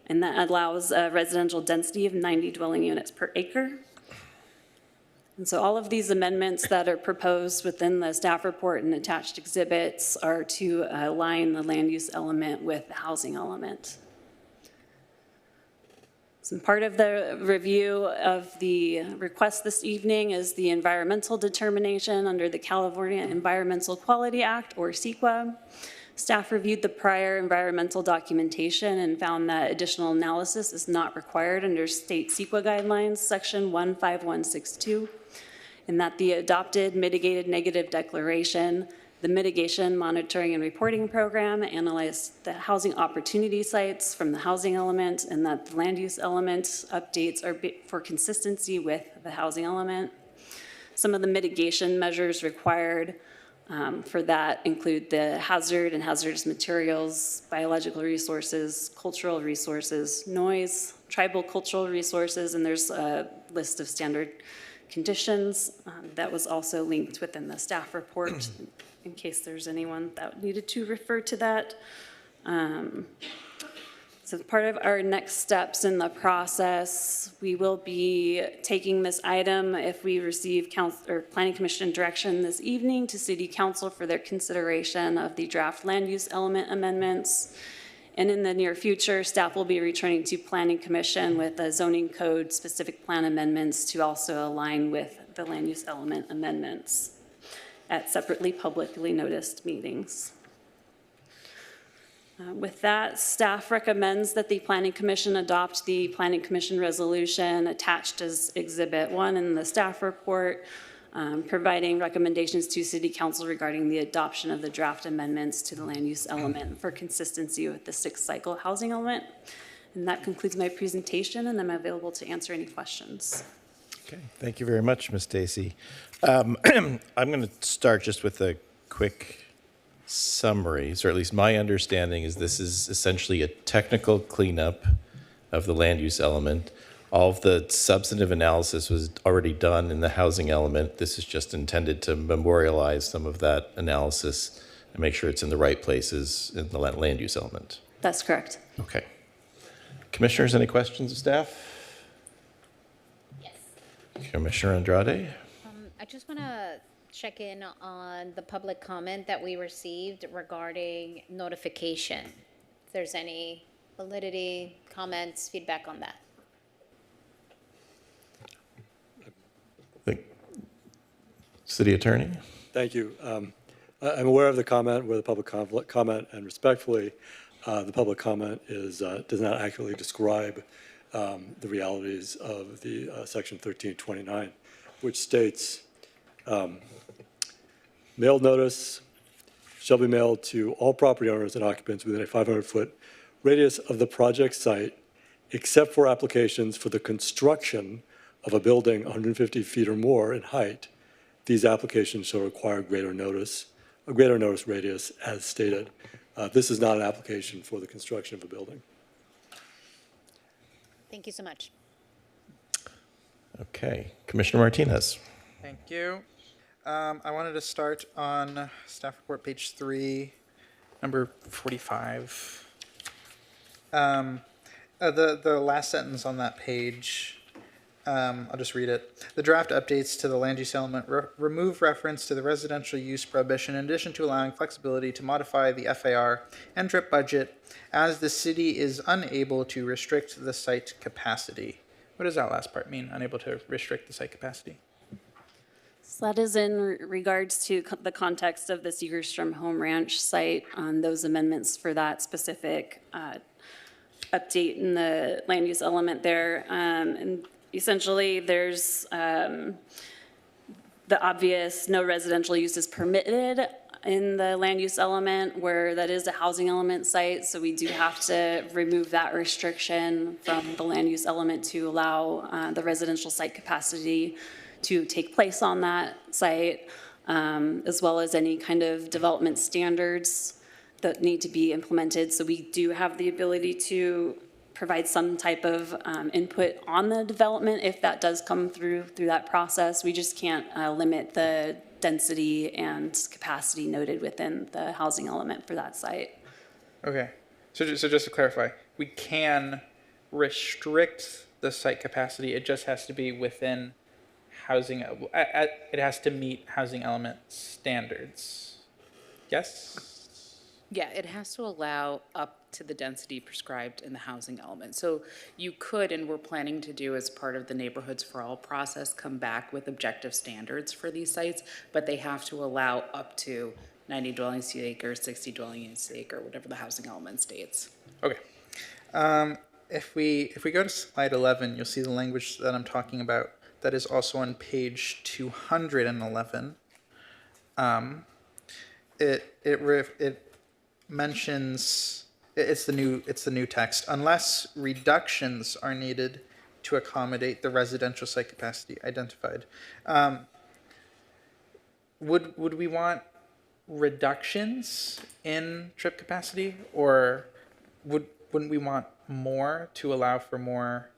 And that allows a residential density of 90 dwelling units per acre. And so all of these amendments that are proposed within the staff report and attached exhibits are to align the land use element with the housing element. So part of the review of the request this evening is the environmental determination under the California Environmental Quality Act, or CEQA. Staff reviewed the prior environmental documentation and found that additional analysis is not required under state CEQA guidelines, section 15162, and that the adopted mitigated negative declaration, the mitigation monitoring and reporting program, analyzed the housing opportunity sites from the housing element, and that the land use element updates are for consistency with the housing element. Some of the mitigation measures required for that include the hazard and hazardous materials, biological resources, cultural resources, noise, tribal cultural resources, and there's a list of standard conditions that was also linked within the staff report in case there's anyone that needed to refer to that. So part of our next steps in the process, we will be taking this item if we receive Planning Commission direction this evening to City Council for their consideration of the draft land use element amendments. And in the near future, staff will be returning to Planning Commission with a zoning code specific plan amendments to also align with the land use element amendments at separately publicly noticed meetings. With that, staff recommends that the Planning Commission adopt the Planning Commission resolution attached as Exhibit 1 in the staff report, providing recommendations to City Council regarding the adoption of the draft amendments to the land use element for consistency with the 6th cycle housing element. And that concludes my presentation, and I'm available to answer any questions. Okay, thank you very much, Ms. Stacy. I'm going to start just with a quick summaries, or at least my understanding is this is essentially a technical cleanup of the land use element. All of the substantive analysis was already done in the housing element. This is just intended to memorialize some of that analysis and make sure it's in the right places in the land use element. That's correct. Okay. Commissioners, any questions of staff? Yes. Commissioner Andrade? I just want to check in on the public comment that we received regarding notification. If there's any validity, comments, feedback on that. City Attorney? Thank you. I'm aware of the comment where the public comment, and respectfully, the public comment does not accurately describe the realities of the Section 1329, which states, mailed notice shall be mailed to all property owners and occupants within a 500-foot radius of the project site, except for applications for the construction of a building 150 feet or more in height. These applications shall require a greater notice radius as stated. This is not an application for the construction of a building. Thank you so much. Okay. Commissioner Martinez. Thank you. I wanted to start on staff report page 3, number 45. The last sentence on that page, I'll just read it. The draft updates to the land use element remove reference to the residential use prohibition in addition to allowing flexibility to modify the FAR and DRIP budget as the city is unable to restrict the site capacity. What does that last part mean, unable to restrict the site capacity? So that is in regards to the context of the Segerstrom Home Ranch site on those amendments for that specific update in the land use element there. And essentially, there's the obvious no residential use is permitted in the land use element where that is a housing element site. So we do have to remove that restriction from the land use element to allow the residential site capacity to take place on that site, as well as any kind of development standards that need to be implemented. So we do have the ability to provide some type of input on the development if that does come through that process. We just can't limit the density and capacity noted within the housing element for that site. Okay, so just to clarify, we can restrict the site capacity, it just has to be within housing, it has to meet housing element standards. Yes? Yeah, it has to allow up to the density prescribed in the housing element. So you could, and we're planning to do as part of the Neighborhoods for All process, come back with objective standards for these sites, but they have to allow up to 90 dwellings to the acre, 60 dwelling units to the acre, whatever the housing element states. Okay. If we go to slide 11, you'll see the language that I'm talking about that is also on page 211. It mentions, it's the new text, unless reductions are needed to accommodate the residential site capacity identified. Would we want reductions in trip capacity, or wouldn't we want more to allow for more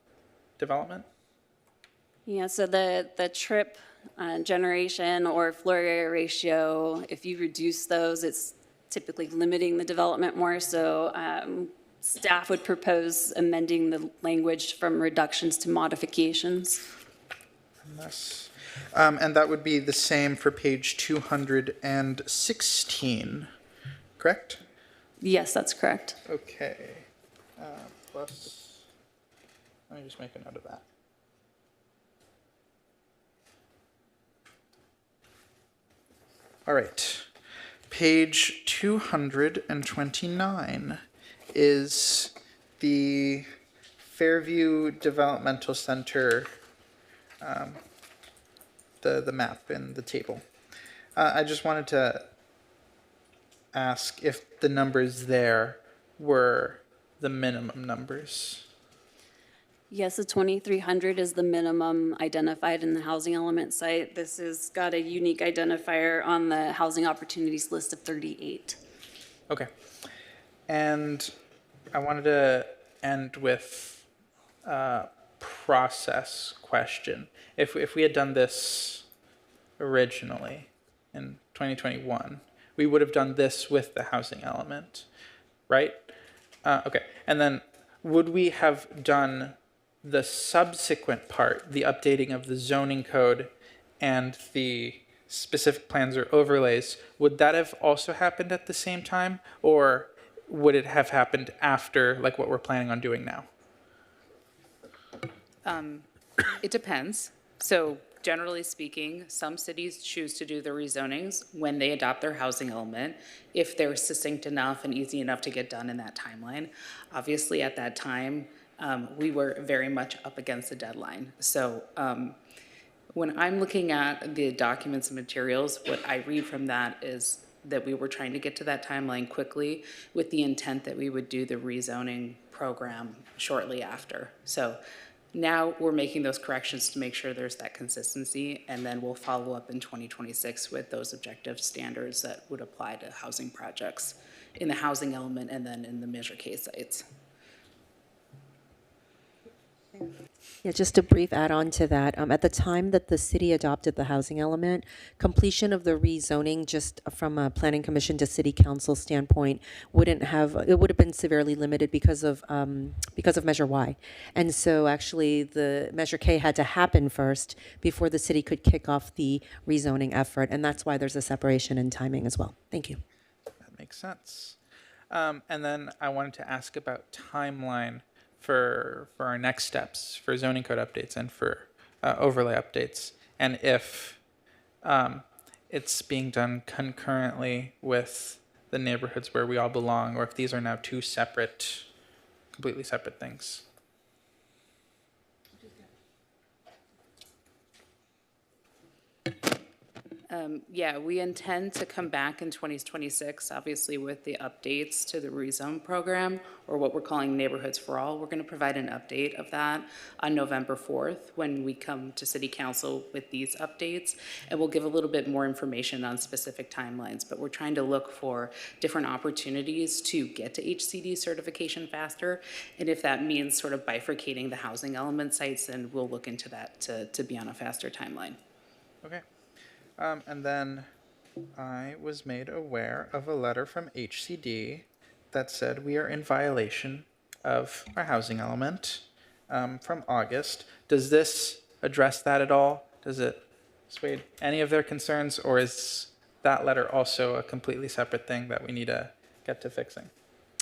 development? Yeah, so the trip generation or floor area ratio, if you reduce those, it's typically limiting the development more. So staff would propose amending the language from reductions to modifications. Unless, and that would be the same for page 216, correct? Yes, that's correct. Okay. Plus, let me just make a note of that. All right. Page 229 is the Fairview Developmental Center, the map in the table. I just wanted to ask if the numbers there were the minimum numbers. Yes, the 2,300 is the minimum identified in the housing element site. This has got a unique identifier on the housing opportunities list of 38. Okay. And I wanted to end with a process question. If we had done this originally in 2021, we would have done this with the housing element, right? Okay. And then would we have done the subsequent part, the updating of the zoning code and the specific plans or overlays, would that have also happened at the same time, or would it have happened after, like what we're planning on doing now? It depends. So generally speaking, some cities choose to do the rezonings when they adopt their housing element, if they're succinct enough and easy enough to get done in that timeline. Obviously, at that time, we were very much up against the deadline. So when I'm looking at the documents and materials, what I read from that is that we were trying to get to that timeline quickly with the intent that we would do the rezoning program shortly after. So now we're making those corrections to make sure there's that consistency, and then we'll follow up in 2026 with those objective standards that would apply to housing projects in the housing element and then in the Measure K sites. Yeah, just a brief add-on to that. At the time that the city adopted the housing element, completion of the rezoning, just from a planning commission to city council standpoint, would have been severely limited because of Measure Y. And so actually the Measure K had to happen first before the city could kick off the rezoning effort. And that's why there's a separation in timing as well. Thank you. That makes sense. And then I wanted to ask about timeline for our next steps, for zoning code updates and for overlay updates, and if it's being done concurrently with the neighborhoods where we all belong, or if these are now two separate, completely separate things. Yeah, we intend to come back in 2026, obviously with the updates to the rezone program, or what we're calling Neighborhoods for All. We're going to provide an update of that on November 4th when we come to City Council with these updates, and we'll give a little bit more information on specific timelines, but we're trying to look for different opportunities to get to HCD certification faster, and if that means sort of bifurcating the housing element sites, then we'll look into that to be on a faster timeline. Okay. And then I was made aware of a letter from HCD that said we are in violation of our housing element from August. Does this address that at all? Does it assuage any of their concerns, or is that letter also a completely separate thing that we need to get to fixing?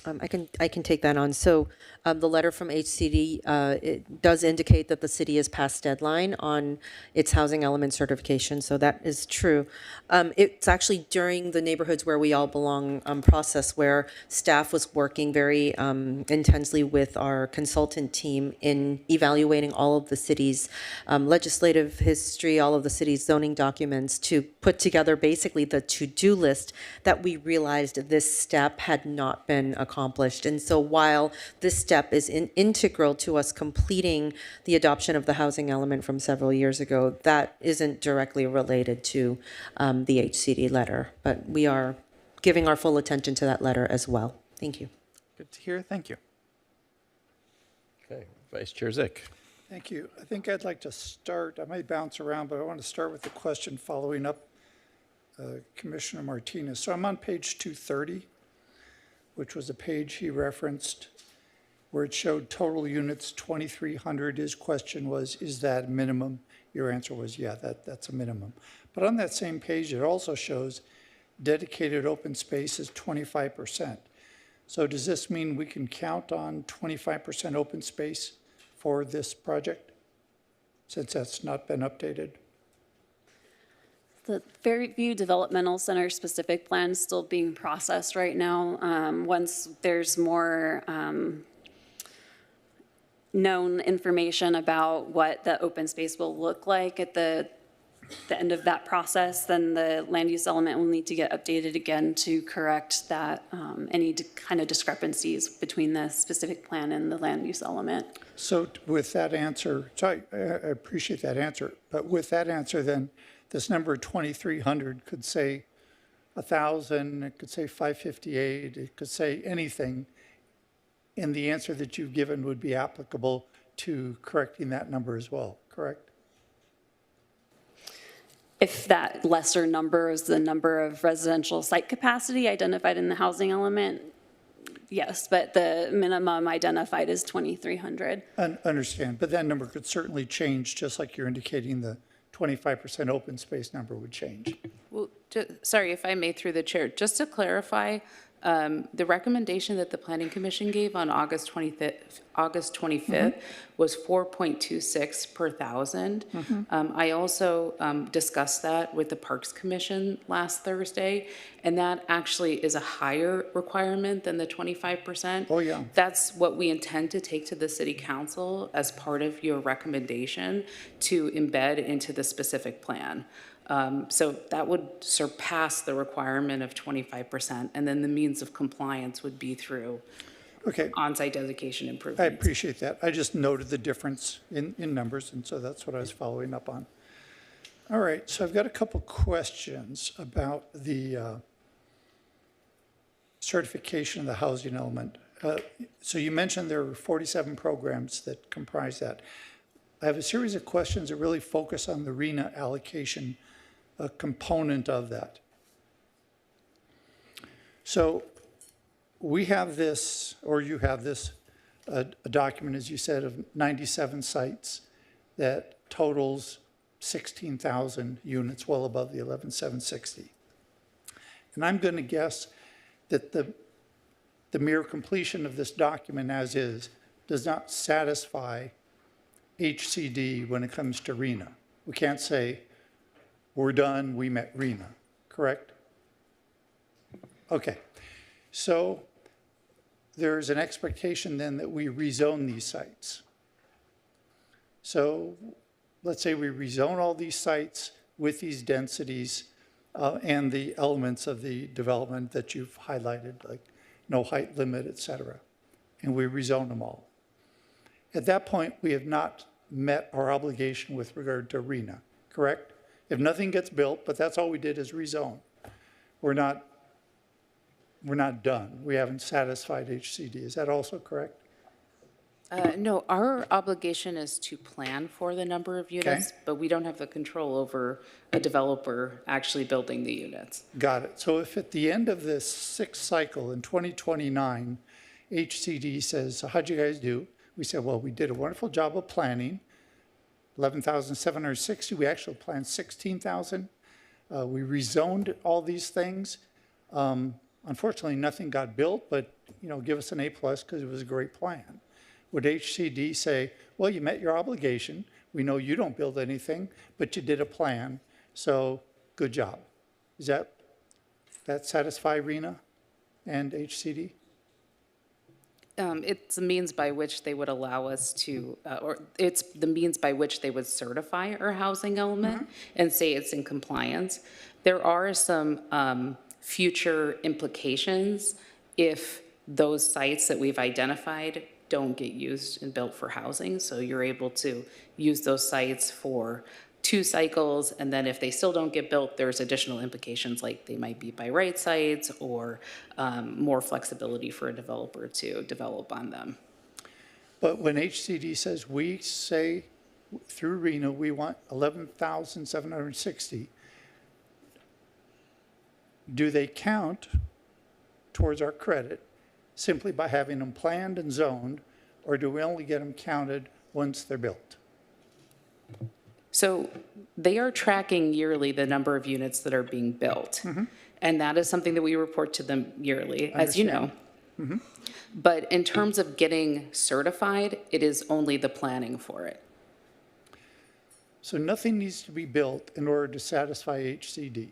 I can take that on. So the letter from HCD, it does indicate that the city is past deadline on its housing element certification, so that is true. It's actually during the Neighborhoods Where We All Belong process where staff was working very intensely with our consultant team in evaluating all of the city's legislative history, all of the city's zoning documents to put together basically the to-do list that we realized this step had not been accomplished. And so while this step is integral to us completing the adoption of the housing element from several years ago, that isn't directly related to the HCD letter. But we are giving our full attention to that letter as well. Thank you. Good to hear. Thank you. Okay, Vice Chair Zick. Thank you. I think I'd like to start, I might bounce around, but I want to start with the question following up Commissioner Martinez. So I'm on page 230, which was a page he referenced where it showed total units 2,300. His question was, is that minimum? Your answer was, yeah, that's a minimum. But on that same page, it also shows dedicated open space is 25%. So does this mean we can count on 25% open space for this project, since that's not been updated? The Fairview Developmental Center specific plan is still being processed right now. Once there's more known information about what the open space will look like at the end of that process, then the land use element will need to get updated again to correct that any kind of discrepancies between the specific plan and the land use element. So with that answer, sorry, I appreciate that answer, but with that answer then, this number 2,300 could say 1,000, it could say 558, it could say anything, and the answer that you've given would be applicable to correcting that number as well, correct? If that lesser number is the number of residential site capacity identified in the housing element, yes, but the minimum identified is 2,300. Understand, but that number could certainly change, just like you're indicating the 25% open space number would change. Well, sorry, if I may, through the chair, just to clarify, the recommendation that the Planning Commission gave on August 25th was 4.26 per thousand. I also discussed that with the Parks Commission last Thursday, and that actually is a higher requirement than the 25%. Oh, yeah. That's what we intend to take to the City Council as part of your recommendation to embed into the specific plan. So that would surpass the requirement of 25%, and then the means of compliance would be through on-site dedication improvements. I appreciate that. I just noted the difference in numbers, and so that's what I was following up on. All right, so I've got a couple questions about the certification of the housing element. So you mentioned there were 47 programs that comprise that. I have a series of questions that really focus on the RHNA allocation component of that. So we have this, or you have this, a document, as you said, of 97 sites that totals 16,000 units, well above the 11,760. And I'm going to guess that the mere completion of this document as is does not satisfy HCD when it comes to RHNA. We can't say, we're done, we met RHNA, correct? Okay, so there's an expectation then that we rezone these sites. So let's say we rezone all these sites with these densities and the elements of the development that you've highlighted, like no height limit, et cetera. And we rezone them all. At that point, we have not met our obligation with regard to RENA, correct? If nothing gets built, but that's all we did is rezone, we're not done. We haven't satisfied HCD. Is that also correct? No, our obligation is to plan for the number of units, but we don't have the control over a developer actually building the units. Got it. So if at the end of this sixth cycle in 2029, HCD says, how'd you guys do? We said, well, we did a wonderful job of planning, 11,760. We actually planned 16,000. We rezoned all these things. Unfortunately, nothing got built, but give us an A+ because it was a great plan. Would HCD say, well, you met your obligation. We know you don't build anything, but you did a plan, so good job. Is that satisfy RENA and HCD? It's the means by which they would allow us to, or it's the means by which they would certify our housing element and say it's in compliance. There are some future implications if those sites that we've identified don't get used and built for housing. So you're able to use those sites for 2 cycles, and then if they still don't get built, there's additional implications like they might be by right sites or more flexibility for a developer to develop on them. But when HCD says, we say through RENA, we want 11,760, do they count towards our credit simply by having them planned and zoned, or do we only get them counted once they're built? So they are tracking yearly the number of units that are being built. And that is something that we report to them yearly, as you know. But in terms of getting certified, it is only the planning for it. So nothing needs to be built in order to satisfy HCD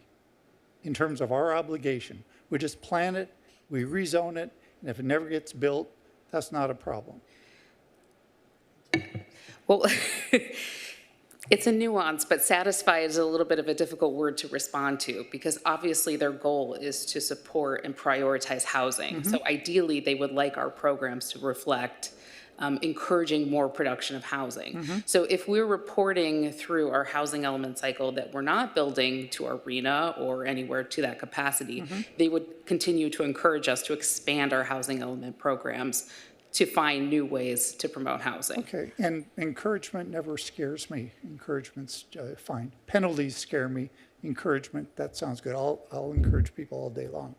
in terms of our obligation. We just plan it, we rezone it, and if it never gets built, that's not a problem. Well, it's a nuance, but satisfy is a little bit of a difficult word to respond to because obviously their goal is to support and prioritize housing. So ideally, they would like our programs to reflect encouraging more production of housing. So if we're reporting through our housing element cycle that we're not building to our RENA or anywhere to that capacity, they would continue to encourage us to expand our housing element programs to find new ways to promote housing. Okay, and encouragement never scares me. Encouragement's fine. Penalties scare me. Encouragement, that sounds good. I'll encourage people all day long.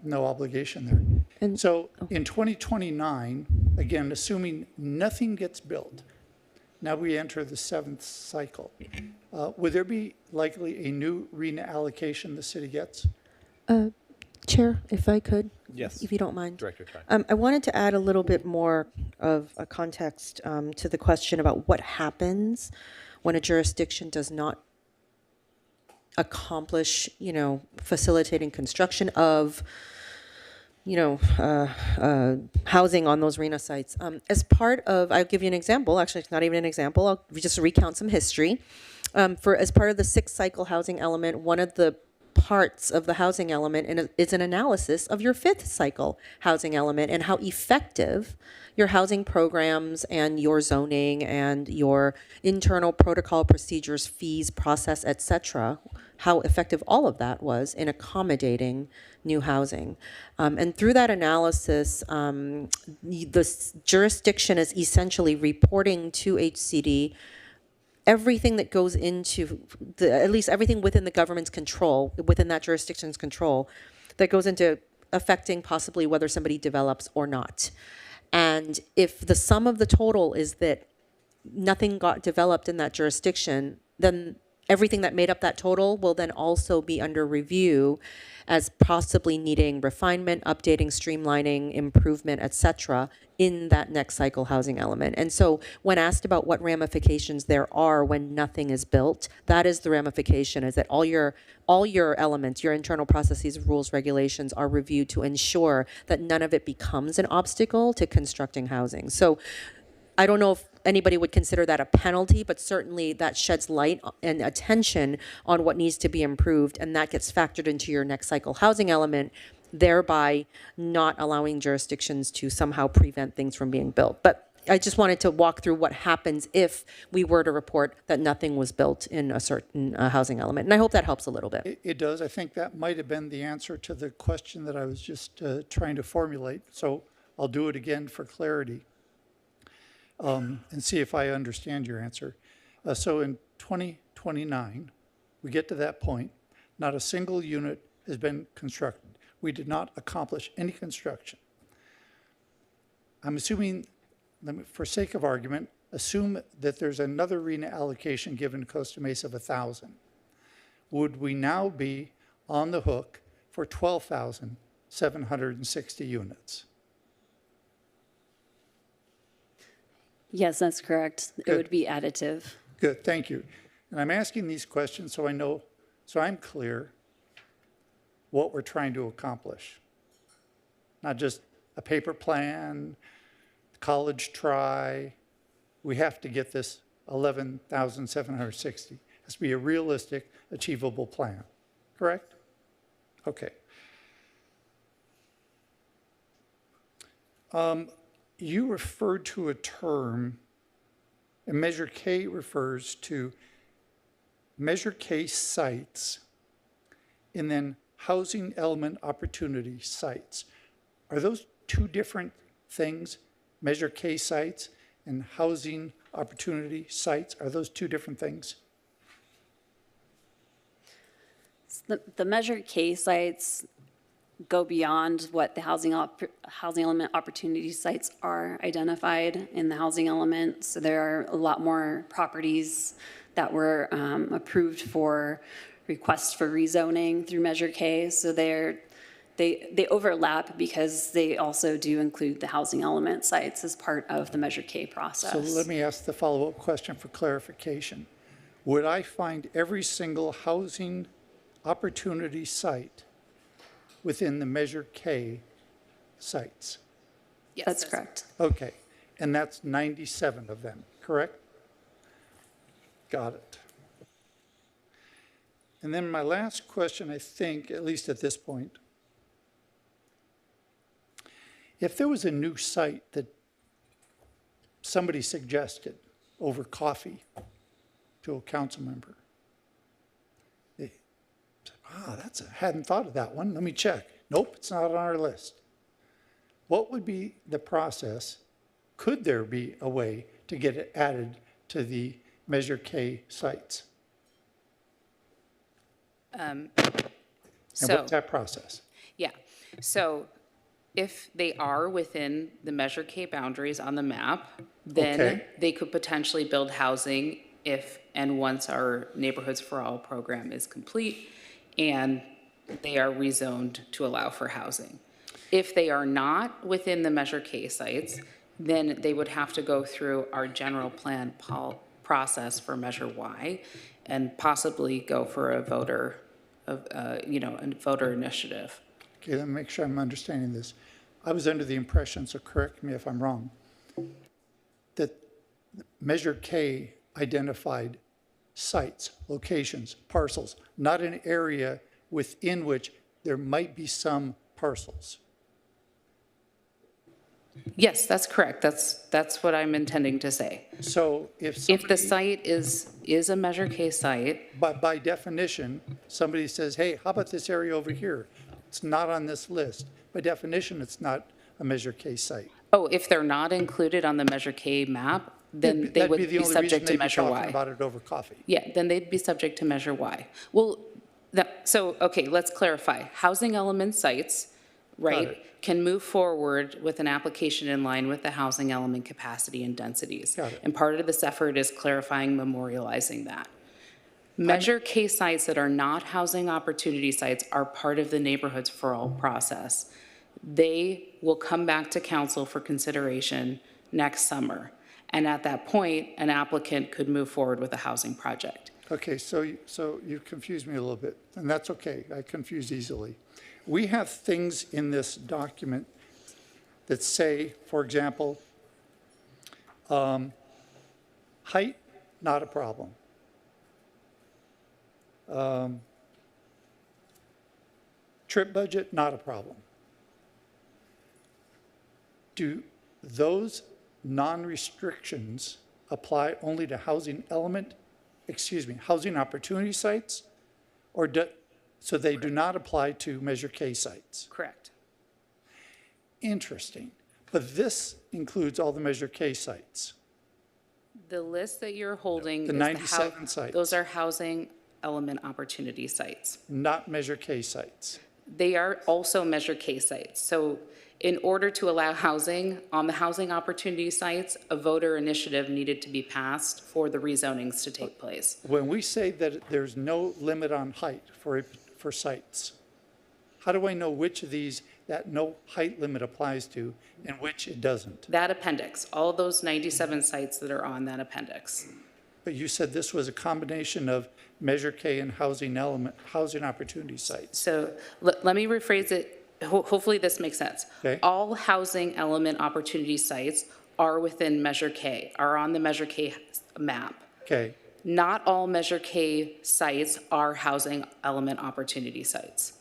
No obligation there. And so in 2029, again, assuming nothing gets built, now we enter the 7th cycle. Would there be likely a new RENA allocation the city gets? Chair, if I could? Yes. If you don't mind. Director Ty. I wanted to add a little bit more of a context to the question about what happens when a jurisdiction does not accomplish, facilitating construction of, housing on those RENA sites. As part of, I'll give you an example, actually it's not even an example, I'll just recount some history. As part of the 6th cycle housing element, one of the parts of the housing element is an analysis of your 5th cycle housing element and how effective your housing programs and your zoning and your internal protocol procedures, fees, process, et cetera, how effective all of that was in accommodating new housing. And through that analysis, the jurisdiction is essentially reporting to HCD everything that goes into, at least everything within the government's control, within that jurisdiction's control, that goes into affecting possibly whether somebody develops or not. And if the sum of the total is that nothing got developed in that jurisdiction, then everything that made up that total will then also be under review as possibly needing refinement, updating, streamlining, improvement, et cetera, in that next cycle housing element. And so when asked about what ramifications there are when nothing is built, that is the ramification, is that all your elements, your internal processes, rules, regulations are reviewed to ensure that none of it becomes an obstacle to constructing housing. So I don't know if anybody would consider that a penalty, but certainly that sheds light and attention on what needs to be improved, and that gets factored into your next cycle housing element, thereby not allowing jurisdictions to somehow prevent things from being built. But I just wanted to walk through what happens if we were to report that nothing was built in a certain housing element. And I hope that helps a little bit. It does. I think that might have been the answer to the question that I was just trying to formulate. So I'll do it again for clarity and see if I understand your answer. So in 2029, we get to that point, not a single unit has been constructed. We did not accomplish any construction. I'm assuming, for sake of argument, assume that there's another RENA allocation given to Costa Mesa of 1,000. Would we now be on the hook for 12,760 units? Yes, that's correct. It would be additive. Good, thank you. And I'm asking these questions so I know, so I'm clear what we're trying to accomplish. Not just a paper plan, college try. We have to get this 11,760. It has to be a realistic, achievable plan, correct? Okay. You referred to a term, and Measure K refers to Measure K sites and then housing element opportunity sites. Are those two different things? Measure K sites and housing opportunity sites, are those two different things? The Measure K sites go beyond what the housing element opportunity sites are identified in the housing element. So there are a lot more properties that were approved for requests for rezoning through Measure K. So they overlap because they also do include the housing element sites as part of the Measure K process. So let me ask the follow-up question for clarification. Would I find every single housing opportunity site within the Measure K sites? Yes, that's correct. Okay, and that's 97 of them, correct? Got it. And then my last question, I think, at least at this point, if there was a new site that somebody suggested over coffee to a council member, they said, hadn't thought of that one, let me check. Nope, it's not on our list. What would be the process? Could there be a way to get it added to the Measure K sites? And what's that process? Yeah, so if they are within the Measure K boundaries on the map, then Okay. they could potentially build housing if and once our Neighborhoods for All program is complete and they are rezoned to allow for housing. If they are not within the Measure K sites, then they would have to go through our general plan process for Measure Y and possibly go for a voter, a voter initiative. Okay, let me make sure I'm understanding this. I was under the impression, so correct me if I'm wrong, that Measure K identified sites, locations, parcels, not an area within which there might be some parcels. Yes, that's correct. That's what I'm intending to say. So if the site is a Measure K site, but by definition, somebody says, hey, how about this area over here? It's not on this list. By definition, it's not a Measure K site. oh, if they're not included on the Measure K map, then they would be subject to Measure That'd be the only reason they'd be talking Y. about it over coffee. Yeah, then they'd be subject to Measure Y. Well, okay, let's clarify. Housing element sites, right, can move forward with an application in line with the housing element capacity and densities. Got it. And part of this effort is clarifying, memorializing that. Measure K sites that are not housing opportunity sites are part of the Neighborhoods for All process. They will come back to council for consideration next summer. And at that point, an applicant could move forward with a housing project. Okay, so you confused me a little bit, and that's okay. I confuse easily. We have things in this document that say, for example, Height, not a problem. Trip budget, not a problem. Do those non-restrictions apply only to housing opportunity sites? Or so they do not apply to Measure K sites? Correct. Interesting. But this includes all the Measure K sites. The list that you're holding The is 97 sites. Those are housing element opportunity sites. Not Measure K sites. They are also Measure K sites. So in order to allow housing on the housing opportunity sites, a voter initiative needed to be passed for the rezonings to take place. When we say that there's no limit on height for sites, how do I know which of these that no height limit applies to and which it doesn't? That appendix, all those 97 sites that are on that appendix. But you said this was a combination of Measure K and housing opportunity sites. So let me rephrase it. Hopefully this makes sense. Okay. All housing element opportunity sites are within Measure K, are on the Measure K map. Okay. Not all Measure K sites are housing element opportunity sites.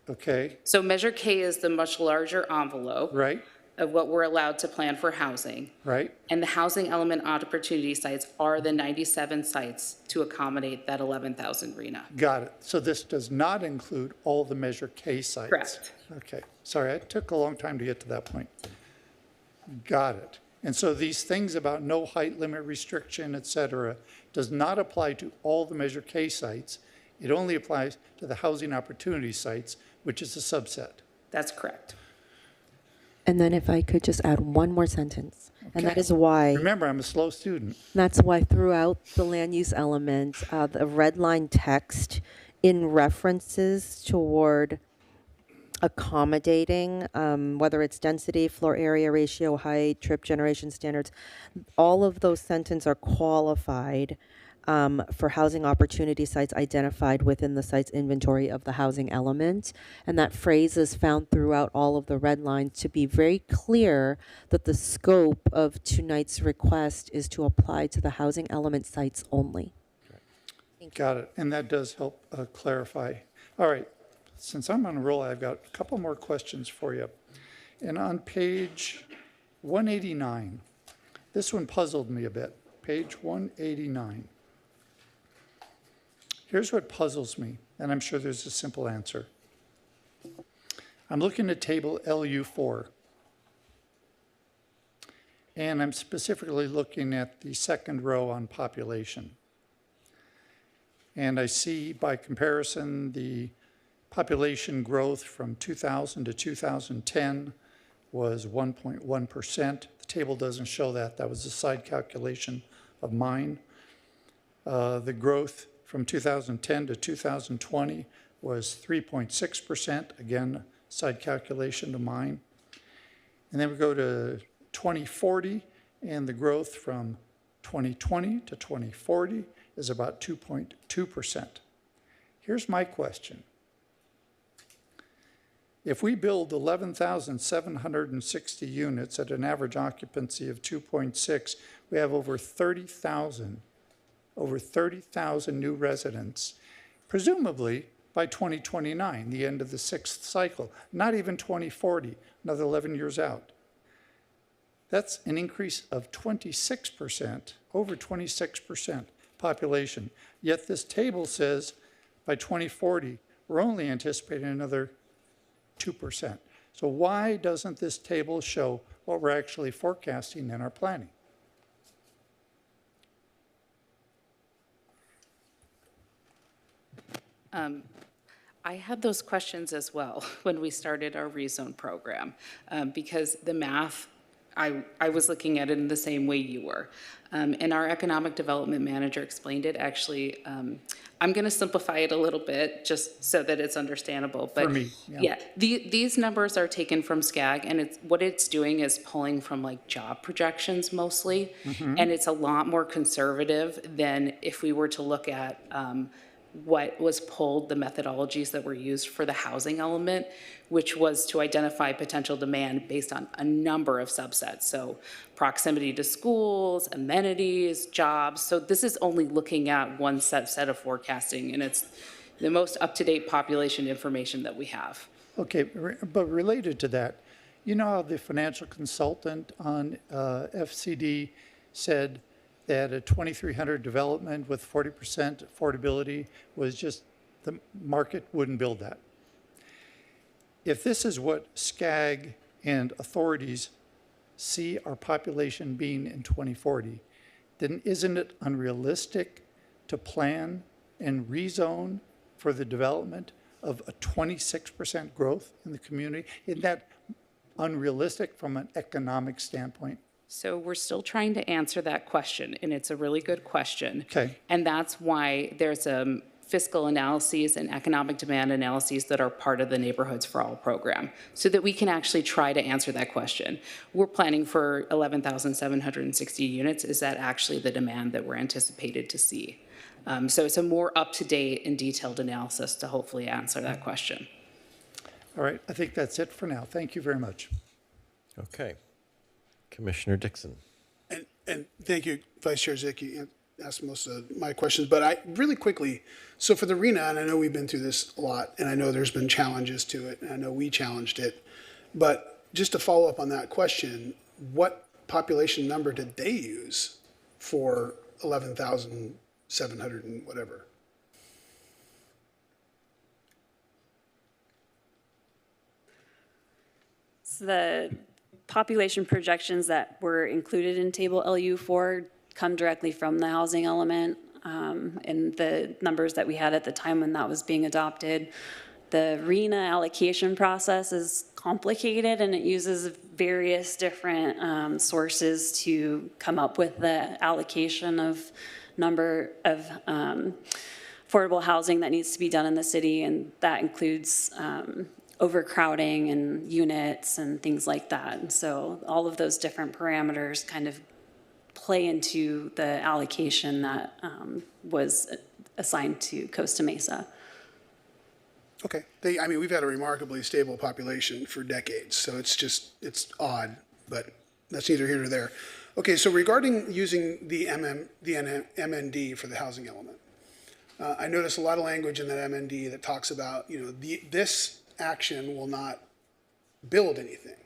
Okay. So Measure K is the much larger envelope Right. of what we're allowed to plan for housing. Right. And the housing element opportunity sites are the 97 sites to accommodate that 11,000 RENA. Got it. So this does not include all the Measure K sites? Correct. Okay. Sorry, it took a long time to get to that point. Got it. And so these things about no height limit restriction, et cetera, does not apply to all the Measure K sites. It only applies to the housing opportunity sites, which is a subset. That's correct. And then if I could just add one more sentence, and that Okay. is why. Remember, I'm a slow student. That's why throughout the land use element, the red line text in references toward accommodating, whether it's density, floor area ratio, height, trip generation standards, all of those sentences are qualified for housing opportunity sites identified within the site's inventory of the housing element. And that phrase is found throughout all of the red lines to be very clear that the scope of tonight's request is to apply to the housing element sites only. Got it. And that does help clarify. All right. Since I'm on a roll, I've got a couple more questions for you. And on page 189, this one puzzled me a bit. Page 189. Here's what puzzles me, and I'm sure there's a simple answer. I'm looking at table LU4, and I'm specifically looking at the second row on population. And I see, by comparison, the population growth from 2000 to 2010 was 1.1%. The table doesn't show that. That was a side calculation of mine. The growth from 2010 to 2020 was 3.6%. Again, side calculation of mine. And then we go to 2040, and the growth from 2020 to 2040 is about 2.2%. Here's my question. If we build 11,760 units at an average occupancy of 2.6, we have over 30,000 new residents, presumably by 2029, the end of the sixth cycle, not even 2040, another 11 years out. That's an increase of 26%, over 26% population. Yet this table says by 2040, we're only anticipating another 2%. So why doesn't this table show what we're actually forecasting in our planning? I had those questions as well when we started our rezone program, because the math, I was looking at it in the same way you were. And our economic development manager explained it. Actually, I'm going to simplify it a little bit just so that it's understandable. But for me, yeah, these numbers are taken from SCAG, and what it's doing is pulling from like job projections mostly. And it's a lot more conservative than if we were to look at what was pulled, the methodologies that were used for the housing element, which was to identify potential demand based on a number of subsets. So proximity to schools, amenities, jobs. So this is only looking at one subset of forecasting, and it's the most up-to-date population information that we have. Okay, but related to that, you know how the financial consultant on FCD said that a 2,300 development with 40% affordability was just, the market wouldn't build that. If this is what SCAG and authorities see our population being in 2040, then isn't it unrealistic to plan and rezone for the development of a 26% growth in the community? Isn't that unrealistic from an economic standpoint? So we're still trying to answer that question, and it's a really good question. Okay. And that's why there's fiscal analyses and economic demand analyses that are part of the Neighborhoods for All program, so that we can actually try to answer that question. We're planning for 11,760 units. Is that actually the demand that we're anticipated to see? So it's a more up-to-date and detailed analysis to hopefully answer that question. All right, I think that's it for now. Thank you very much. Okay. Commissioner Dixon. And thank you, Vice Chair Zick. You asked most of my questions, but really quickly, so for the RENA, and I know we've been through this a lot, and I know there's been challenges to it, and I know we challenged it, but just to follow up on that question, what population number did they use for 11,700 and whatever? So the population projections that were included in Table LU4 come directly from the housing element, and the numbers that we had at the time when that was being adopted. The RENA allocation process is complicated, and it uses various different sources to come up with the allocation of number of affordable housing that needs to be done in the city, and that includes overcrowding and units and things like that. And so all of those different parameters kind of play into the allocation that was assigned to Costa Mesa. Okay. I mean, we've had a remarkably stable population for decades, so it's odd, but that's neither here nor there. Okay, so regarding using the MND for the housing element, I noticed a lot of language in that MND that talks about, this action will not build anything.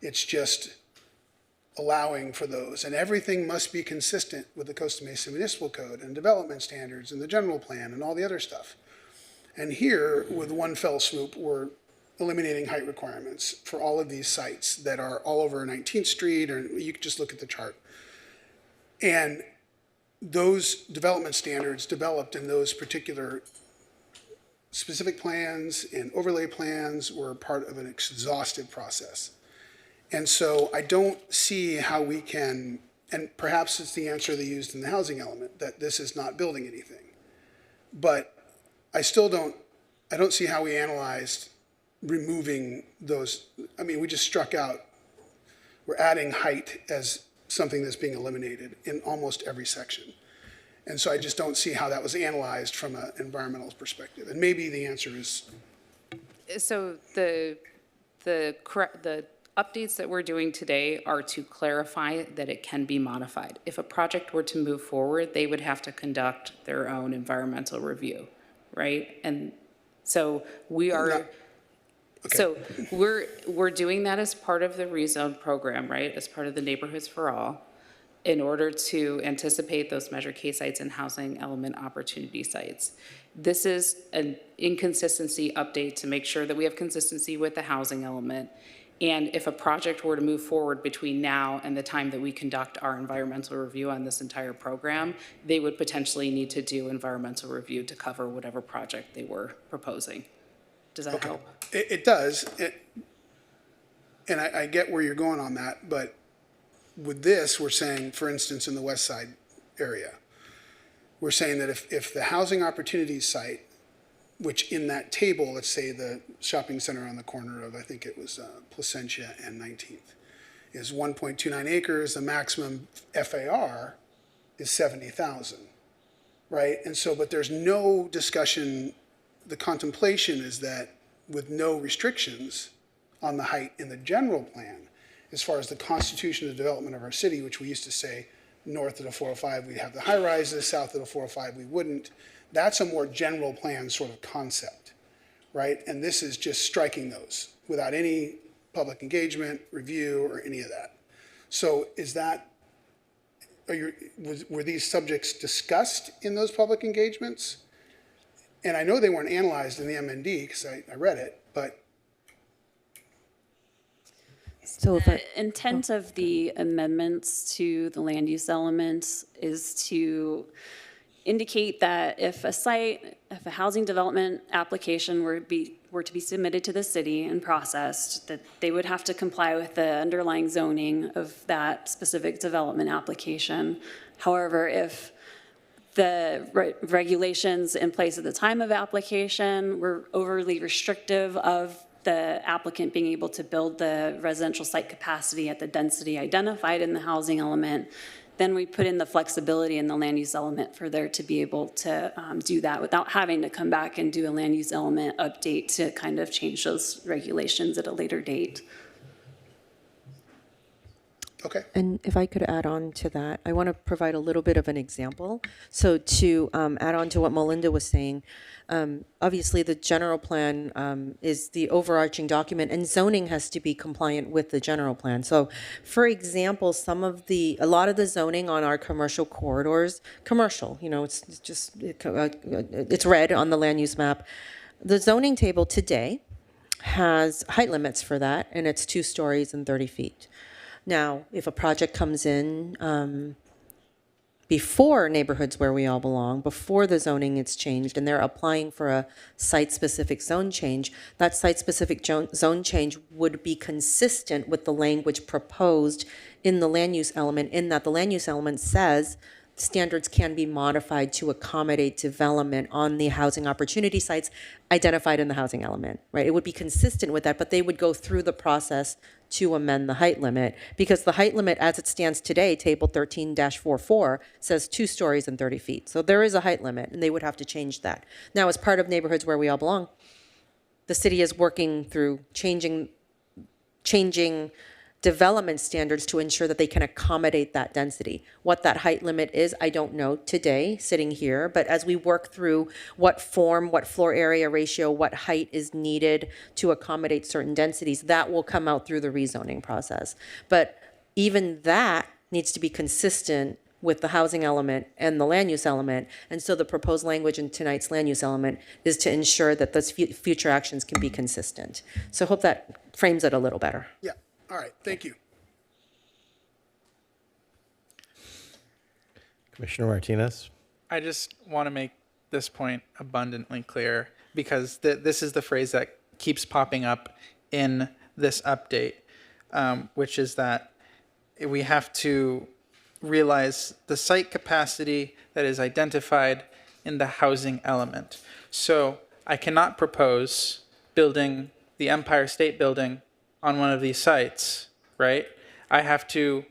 It's just allowing for those. And everything must be consistent with the Costa Mesa Municipal Code and development standards and the general plan and all the other stuff. And here, with one fell swoop, we're eliminating height requirements for all of these sites that are all over 19th Street, or you can just look at the chart. And those development standards developed in those particular specific plans and overlay plans were part of an exhaustive process. And so I don't see how we can, and perhaps it's the answer they used in the housing element, that this is not building anything. But I don't see how we analyzed removing those. I mean, we just struck out, we're adding height as something that's being eliminated in almost every section. And so I just don't see how that was analyzed from an environmental perspective. And maybe the answer is. So the updates that we're doing today are to clarify that it can be modified. If a project were to move forward, they would have to conduct their own environmental review, right? And so we are. Okay. So we're doing that as part of the rezone program, right? As part of the Neighborhoods for All, in order to anticipate those measure K sites and housing element opportunity sites. This is an inconsistency update to make sure that we have consistency with the housing element. And if a project were to move forward between now and the time that we conduct our environmental review on this entire program, they would potentially need to do environmental review to cover whatever project they were proposing. Does that help? It does. And I get where you're going on that, but with this, we're saying, for instance, in the West Side area, we're saying that if the housing opportunities site, which in that table, let's say the shopping center on the corner of, I think it was Placentia and 19th, is 1.29 acres, the maximum FAR is 70,000. right? And so, but there's no discussion, the contemplation is that with no restrictions on the height in the general plan, as far as the constitution of the development of our city, which we used to say north of the 405, we'd have the high rises, south of the 405, we wouldn't. That's a more general plan sort of concept, right? And this is just striking those without any public engagement, review, or any of that. So is that, were these subjects discussed in those public engagements? And I know they weren't analyzed in the MND because I read it, but. So the intent of the amendments to the land use elements is to indicate that if a housing development application were to be submitted to the city and processed, that they would have to comply with the underlying zoning of that specific development application. However, if the regulations in place at the time of application were overly restrictive of the applicant being able to build the residential site capacity at the density identified in the housing element, then we put in the flexibility in the land use element for there to be able to do that without having to come back and do a land use element update to kind of change those regulations at a later date. Okay. And if I could add on to that, I want to provide a little bit of an example. So to add on to what Melinda was saying, obviously the general plan is the overarching document, and zoning has to be compliant with the general plan. So for example, a lot of the zoning on our commercial corridors, it's red on the land use map. The zoning table today has height limits for that, and it's 2 stories and 30 feet. Now, if a project comes in before neighborhoods where we all belong, before the zoning is changed, and they're applying for a site-specific zone change, that site-specific zone change would be consistent with the language proposed in the land use element, in that the land use element says standards can be modified to accommodate development on the housing opportunity sites identified in the housing element, right? It would be consistent with that, but they would go through the process to amend the height limit, because the height limit as it stands today, table 13-44, says 2 stories and 30 feet. So there is a height limit, and they would have to change that. Now, as part of neighborhoods where we all belong, the city is working through changing development standards to ensure that they can accommodate that density. What that height limit is, I don't know today, sitting here, but as we work through what form, what floor area ratio, what height is needed to accommodate certain densities, that will come out through the rezoning process. But even that needs to be consistent with the housing element and the land use element. And so the proposed language in tonight's land use element is to ensure that those future actions can be consistent. So I hope that frames it a little better. Yeah. All right, thank you. Commissioner Martinez? I just want to make this point abundantly clear, because this is the phrase that keeps popping up in this update, which is that we have to realize the site capacity that is identified in the housing element. So I cannot propose building the Empire State Building on one of these sites, right? I have to,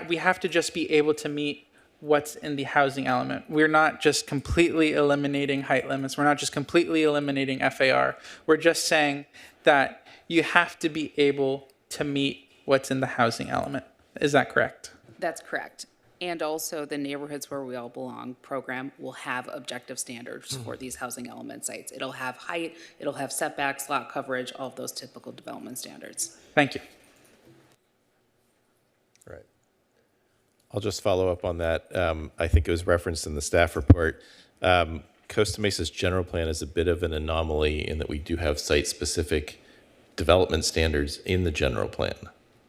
we have to just be able to meet what's in the housing element. We're not just completely eliminating height limits. We're not just completely eliminating FAR. We're just saying that you have to be able to meet what's in the housing element. Is that correct? That's correct. And also the Neighborhoods Where We All Belong program will have objective standards for these housing element sites. It'll have height, it'll have setbacks, lot coverage, all of those typical development standards. Thank you. All right. I'll just follow up on that. I think it was referenced in the staff report. Costa Mesa's general plan is a bit of an anomaly in that we do have site-specific development standards in the general plan,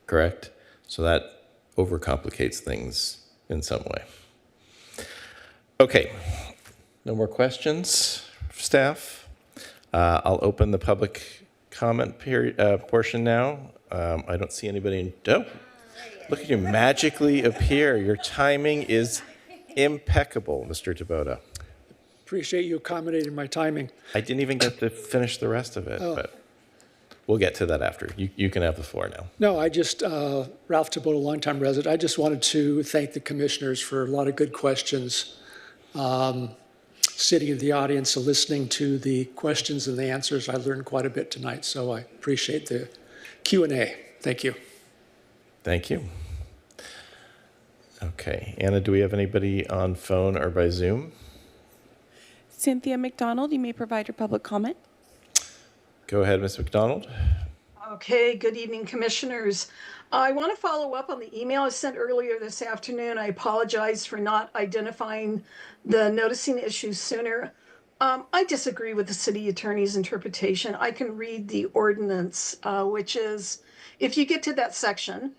correct? So that overcomplicates things in some way. Okay, no more questions, staff? I'll open the public comment portion now. I don't see anybody. Oh, look at you magically appear. Your timing is impeccable, Mr. Tabota. Appreciate you accommodating my timing. I didn't even get to finish the rest of it, but we'll get to that after. You can have the floor now. No, Ralph Tabota, longtime resident. I just wanted to thank the commissioners for a lot of good questions. sitting in the audience and listening to the questions and the answers. I learned quite a bit tonight, so I appreciate the Q&A. Thank you. Thank you. Okay, Anna, do we have anybody on phone or by Zoom? Cynthia McDonald, you may provide your public comment. Go ahead, Ms. McDonald. Okay, good evening, commissioners. I want to follow up on the email I sent earlier this afternoon. I apologize for not identifying the noticing issues sooner. I disagree with the city attorney's interpretation. I can read the ordinance, which is, if you get to that section,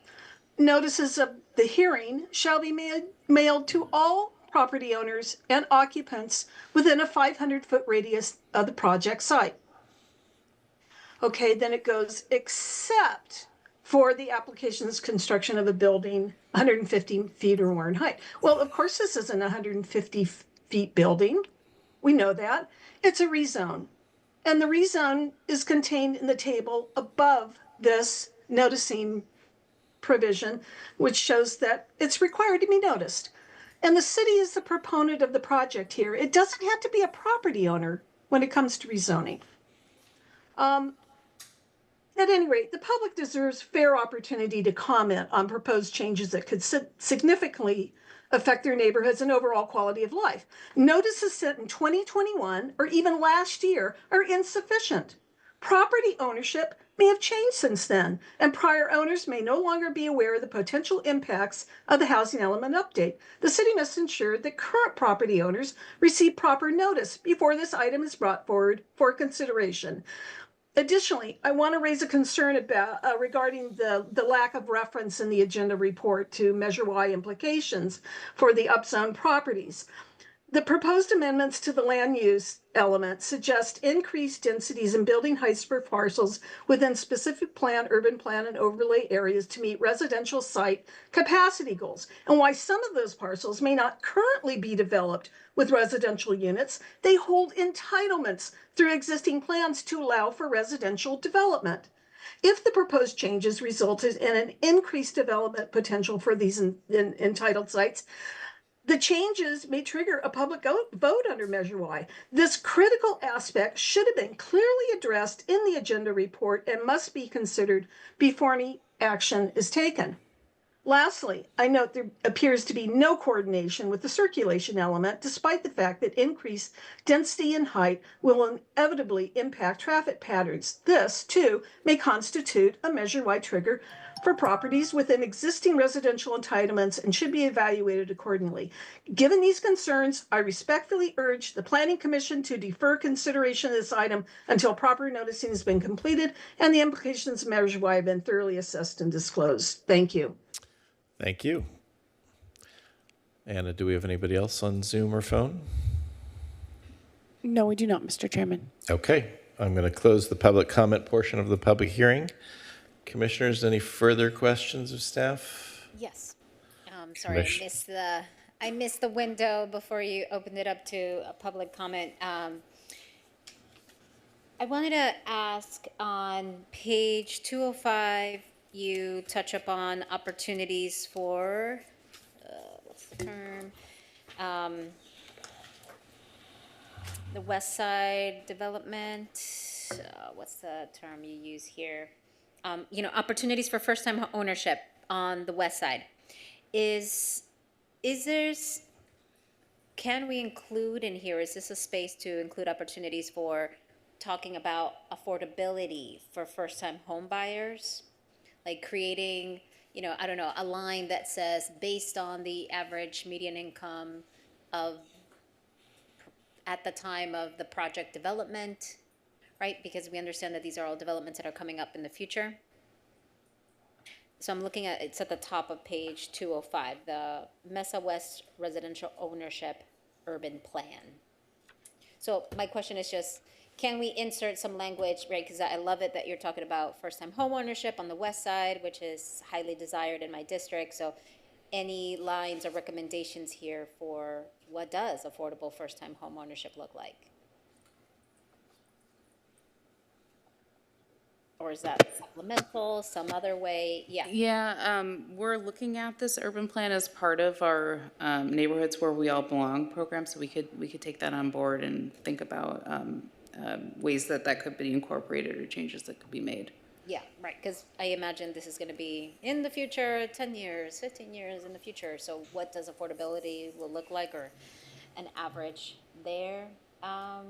notices of the hearing shall be mailed to all property owners and occupants within a 500-foot radius of the project site. Okay, then it goes, except for the application's construction of a building 150 feet or more in height. Well, of course, this isn't a 150 feet building. We know that. It's a rezone. And the rezone is contained in the table above this noticing provision, which shows that it's required to be noticed. And the city is the proponent of the project here. It doesn't have to be a property owner when it comes to rezoning. At any rate, the public deserves fair opportunity to comment on proposed changes that could significantly affect their neighborhoods and overall quality of life. Notices sent in 2021 or even last year are insufficient. Property ownership may have changed since then, and prior owners may no longer be aware of the potential impacts of the housing element update. The city must ensure that current property owners receive proper notice before this item is brought forward for consideration. Additionally, I want to raise a concern about regarding the lack of reference in the agenda report to Measure Y implications for the upzone properties. The proposed amendments to the land use element suggest increased densities and building heights for parcels within specific plan, urban plan, and overlay areas to meet residential site capacity goals. And while some of those parcels may not currently be developed with residential units, they hold entitlements through existing plans to allow for residential development. If the proposed changes resulted in an increased development potential for these entitled sites, the changes may trigger a public vote under Measure Y. This critical aspect should have been clearly addressed in the agenda report and must be considered before any action is taken. Lastly, I note there appears to be no coordination with the circulation element, despite the fact that increased density and height will inevitably impact traffic patterns. This, too, may constitute a Measure Y trigger for properties within existing residential entitlements and should be evaluated accordingly. Given these concerns, I respectfully urge the Planning Commission to defer consideration of this item until proper noticing has been completed and the implications of Measure Y have been thoroughly assessed and disclosed. Thank you. Thank you. Anna, do we have anybody else on Zoom or phone? No, we do not, Mr. Chairman. Okay, I'm going to close the public comment portion of the public hearing. Commissioners, any further questions of staff? Yes. Sorry, I missed the window before you opened it up to a public comment. I wanted to ask on page 205, you touch upon opportunities for, what's the term? The West Side development. What's the term you use here? Opportunities for first-time ownership on the West Side. Can we include in here, is this a space to include opportunities for talking about affordability for first-time home buyers? Like creating, a line that says based on the average median income at the time of the project development, right? Because we understand that these are all developments that are coming up in the future. So I'm looking at, it's at the top of page 205, the Mesa West Residential Ownership Urban Plan. So my question is just, can we insert some language, right? Because I love it that you're talking about first-time home ownership on the west side, which is highly desired in my district. So any lines or recommendations here for what does affordable first-time home ownership look like? or is that supplemental, some other way? Yeah. Yeah, we're looking at this urban plan as part of our neighborhoods where we all belong program, so we could take that on board and think about ways that that could be incorporated or changes that could be made. Yeah, right, because I imagine this is going to be in the future, 10 years, 15 years in the future. So what does affordability will look like, or an average there? I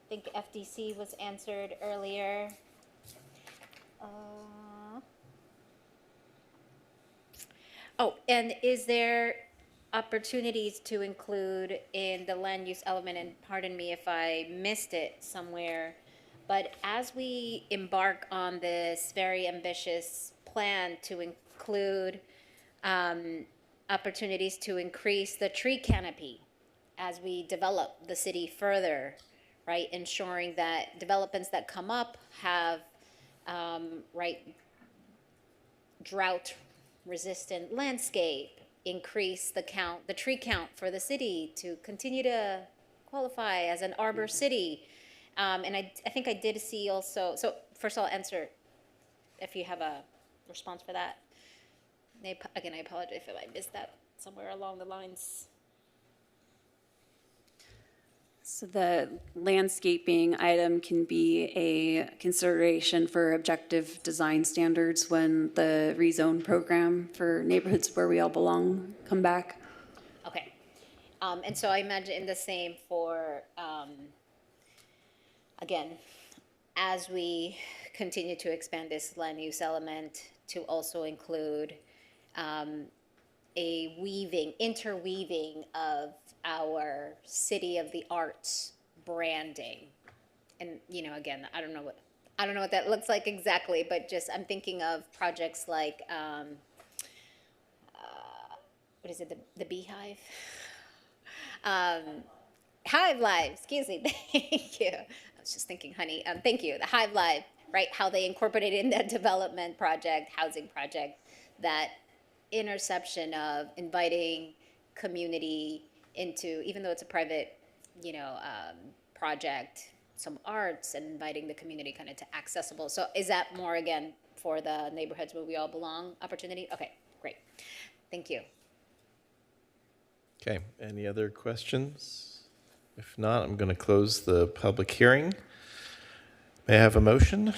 think FDC was answered earlier. Oh, and is there opportunities to include in the land use element, and pardon me if I missed it somewhere, but as we embark on this very ambitious plan to include opportunities to increase the tree canopy as we develop the city further, right? Ensuring that developments that come up have, right, drought resistant landscape, increase the count, the tree count for the city to continue to qualify as an arbor city. And I think I did see also, so first I'll answer if you have a response for that. Again, I apologize if I missed that somewhere along the lines. So the landscaping item can be a consideration for objective design standards when the rezone program for neighborhoods where we all belong come back. Okay. And so I imagine the same for, again, as we continue to expand this land use element to also include a interweaving of our city of the arts branding. And, you know, again, I don't know what that looks like exactly, but just I'm thinking of projects like, what is it, the Beehive? Hive Live, excuse me, thank you. I was just thinking, honey, thank you, the Hive Live, right? How they incorporated in that development project, housing project, that interception of inviting community into, even though it's a private, you know, project, some arts, and inviting the community kind of to accessible. So is that more, again, for the neighborhoods where we all belong opportunity? Okay, great. Thank you. Okay, any other questions? If not, I'm going to close the public hearing. May I have a motion?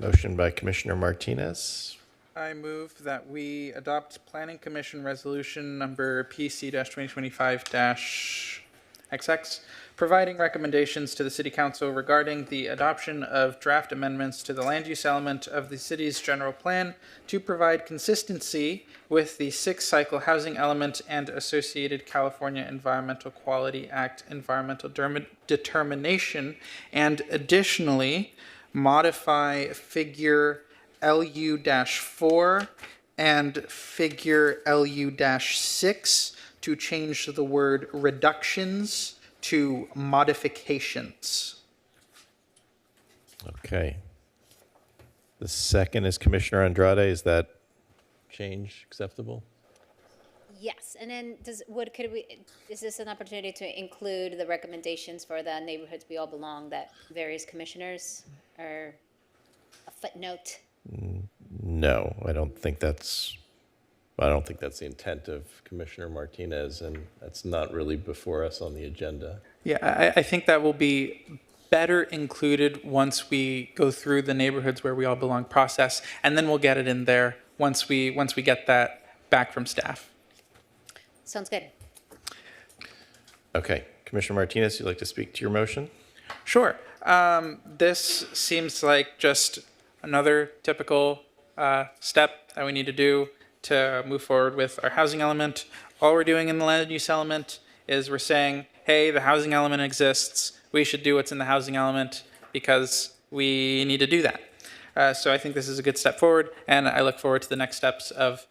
Motion by Commissioner Martinez. I move that we adopt Planning Commission Resolution number PC-2025-XX, providing recommendations to the City Council regarding the adoption of draft amendments to the land use element of the city's general plan to provide consistency with the sixth cycle housing element and associated California Environmental Quality Act environmental determination, and additionally modify figure LU-4 and figure LU-6 to change the word reductions to modifications. Okay. The second is Commissioner Andrade. Is that change acceptable? Yes, and then is this an opportunity to include the recommendations for the neighborhoods we all belong that various commissioners, or a footnote? No, I don't think that's the intent of Commissioner Martinez, and that's not really before us on the agenda. Yeah, I think that will be better included once we go through the neighborhoods where we all belong process, and then we'll get it in there once we get that back from staff. Sounds good. Okay, Commissioner Martinez, you'd like to speak to your motion? Sure. This seems like just another typical step that we need to do to move forward with our housing element. All we're doing in the land use element is we're saying, hey, the housing element exists. We should do what's in the housing element because we need to do that. So I think this is a good step forward, and I look forward to the next steps of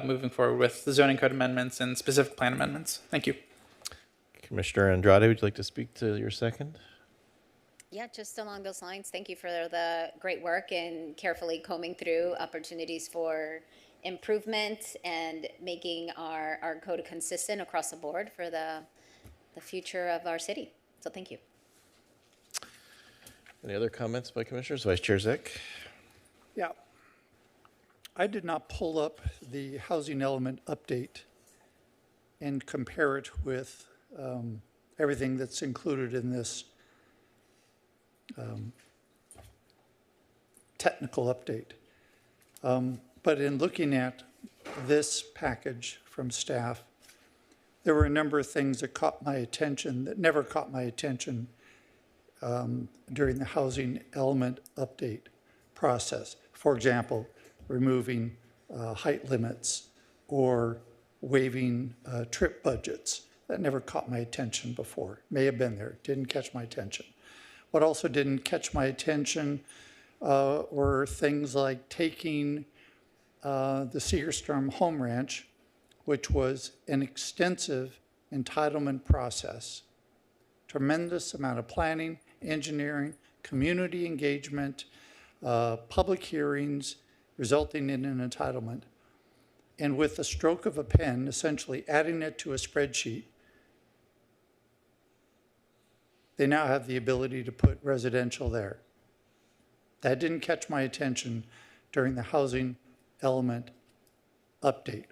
moving forward with the zoning code amendments and specific plan amendments. Thank you. Commissioner Andrade, would you like to speak to your second? Yeah, just along those lines, thank you for the great work and carefully combing through opportunities for improvement and making our code consistent across the board for the future of our city. So thank you. Any other comments by commissioners? Vice Chair Zick? Yeah. I did not pull up the housing element update and compare it with everything that's included in this technical update. But in looking at this package from staff, there were a number of things that caught my attention that never caught my attention during the housing element update process. For example, removing height limits or waiving trip budgets. That never caught my attention before. May have been there, didn't catch my attention. What also didn't catch my attention were things like taking the Seegerstorm Home Ranch, which was an extensive entitlement process, tremendous amount of planning, engineering, community engagement, public hearings, resulting in an entitlement. And with the stroke of a pen, essentially adding it to a spreadsheet, they now have the ability to put residential there. That didn't catch my attention during the housing element update.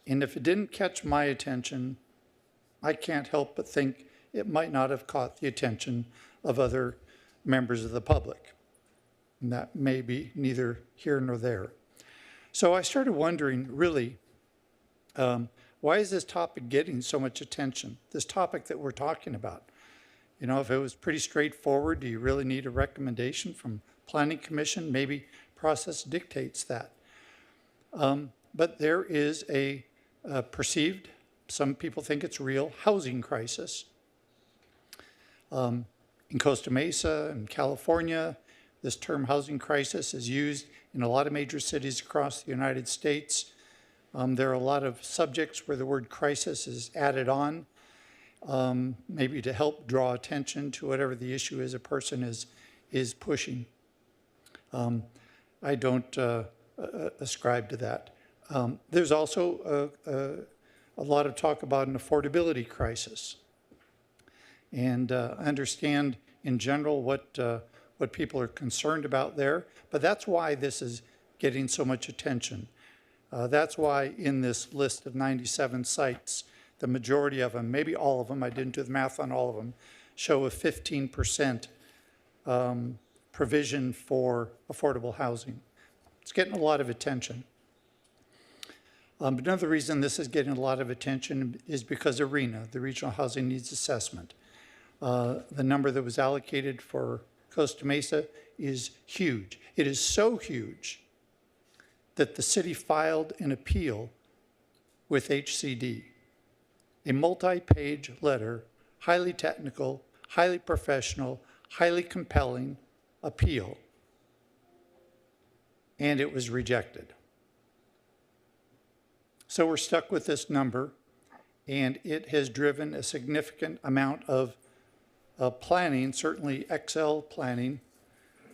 And if it didn't catch my attention, I can't help but think it might not have caught the attention of other members of the public. And that may be neither here nor there. So I started wondering, really, why is this topic getting so much attention? This topic that we're talking about. You know, if it was pretty straightforward, do you really need a recommendation from Planning Commission? Maybe process dictates that. But there is a perceived, some people think it's real, housing crisis. In Costa Mesa and California, this term housing crisis is used in a lot of major cities across the United States. There are a lot of subjects where the word crisis is added on, maybe to help draw attention to whatever the issue is a person is pushing. I don't ascribe to that. There's also a lot of talk about an affordability crisis. And I understand in general what people are concerned about there, but that's why this is getting so much attention. That's why in this list of 97 sites, the majority of them, maybe all of them, I didn't do the math on all of them, show a 15% provision for affordable housing. It's getting a lot of attention. Another reason this is getting a lot of attention is because of RHNA, the Regional Housing Needs Assessment. The number that was allocated for Costa Mesa is huge. It is so huge that the city filed an appeal with HCD, a multi-page letter, highly technical, highly professional, highly compelling appeal, and it was rejected. So we're stuck with this number, and it has driven a significant amount of planning, certainly XL planning.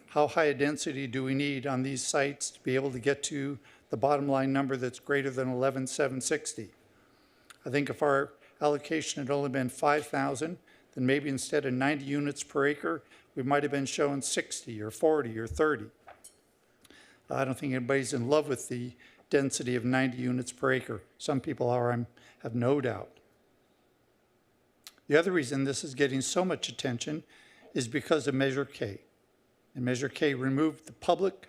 How high a density do we need on these sites to be able to get to the bottom line number that's greater than 11,760? I think if our allocation had only been 5,000, then maybe instead of 90 units per acre, we might have been showing 60 or 40 or 30. I don't think anybody's in love with the density of 90 units per acre. Some people are, I have no doubt. The other reason this is getting so much attention is because of Measure K. And Measure K removed the public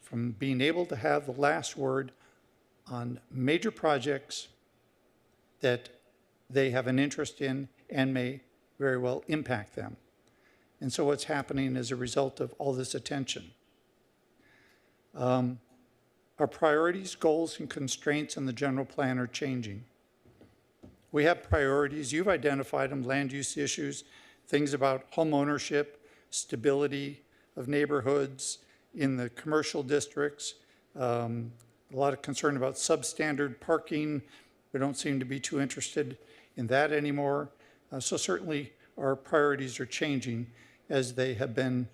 from being able to have the last word on major projects that they have an interest in and may very well impact them. And so what's happening as a result of all this attention? Our priorities, goals, and constraints in the general plan are changing. We have priorities. You've identified them: land use issues, things about home ownership, stability of neighborhoods in the commercial districts, a lot of concern about substandard parking. We don't seem to be too interested in that anymore. So certainly our priorities are changing as they have been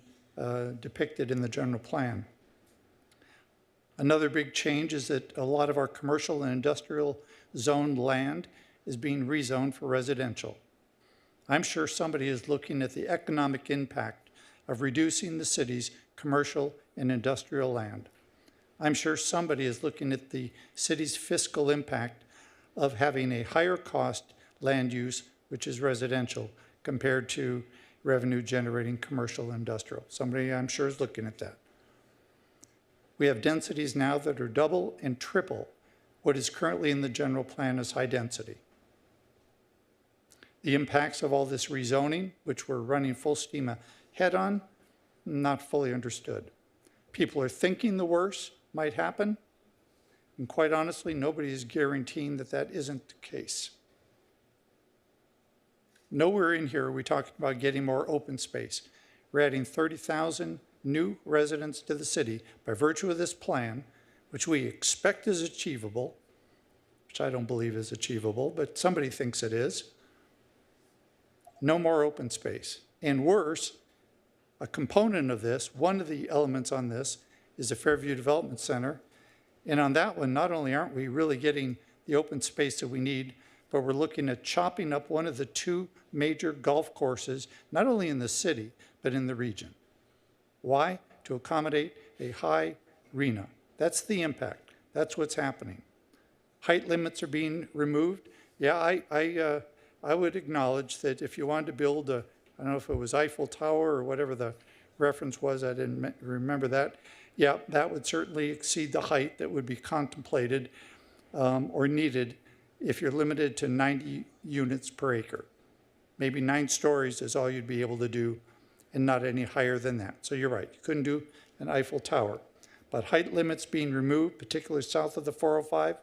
depicted in the general plan. Another big change is that a lot of our commercial and industrial zoned land is being rezoned for residential. I'm sure somebody is looking at the economic impact of reducing the city's commercial and industrial land. I'm sure somebody is looking at the city's fiscal impact of having a higher cost land use, which is residential, compared to revenue generating commercial and industrial. Somebody I'm sure is looking at that. We have densities now that are double and triple what is currently in the general plan as high density. The impacts of all this rezoning, which we're running full steam ahead on, not fully understood. People are thinking the worst might happen, and quite honestly, nobody is guaranteeing that that isn't the case. Nowhere in here are we talking about getting more open space. We're adding 30,000 new residents to the city by virtue of this plan, which we expect is achievable, which I don't believe is achievable, but somebody thinks it is. No more open space. And worse, a component of this, one of the elements on this, is the Fairview Development Center. And on that one, not only aren't we really getting the open space that we need, but we're looking at chopping up one of the two major golf courses, not only in the city, but in the region. Why? To accommodate a high arena. That's the impact. That's what's happening. Height limits are being removed. Yeah, I would acknowledge that if you wanted to build a, I don't know if it was Eiffel Tower or whatever the reference was, I didn't remember that. Yeah, that would certainly exceed the height that would be contemplated or needed if you're limited to 90 units per acre. Maybe 9 stories is all you'd be able to do and not any higher than that. So you're right, you couldn't do an Eiffel Tower. But height limits being removed, particularly south of the 405,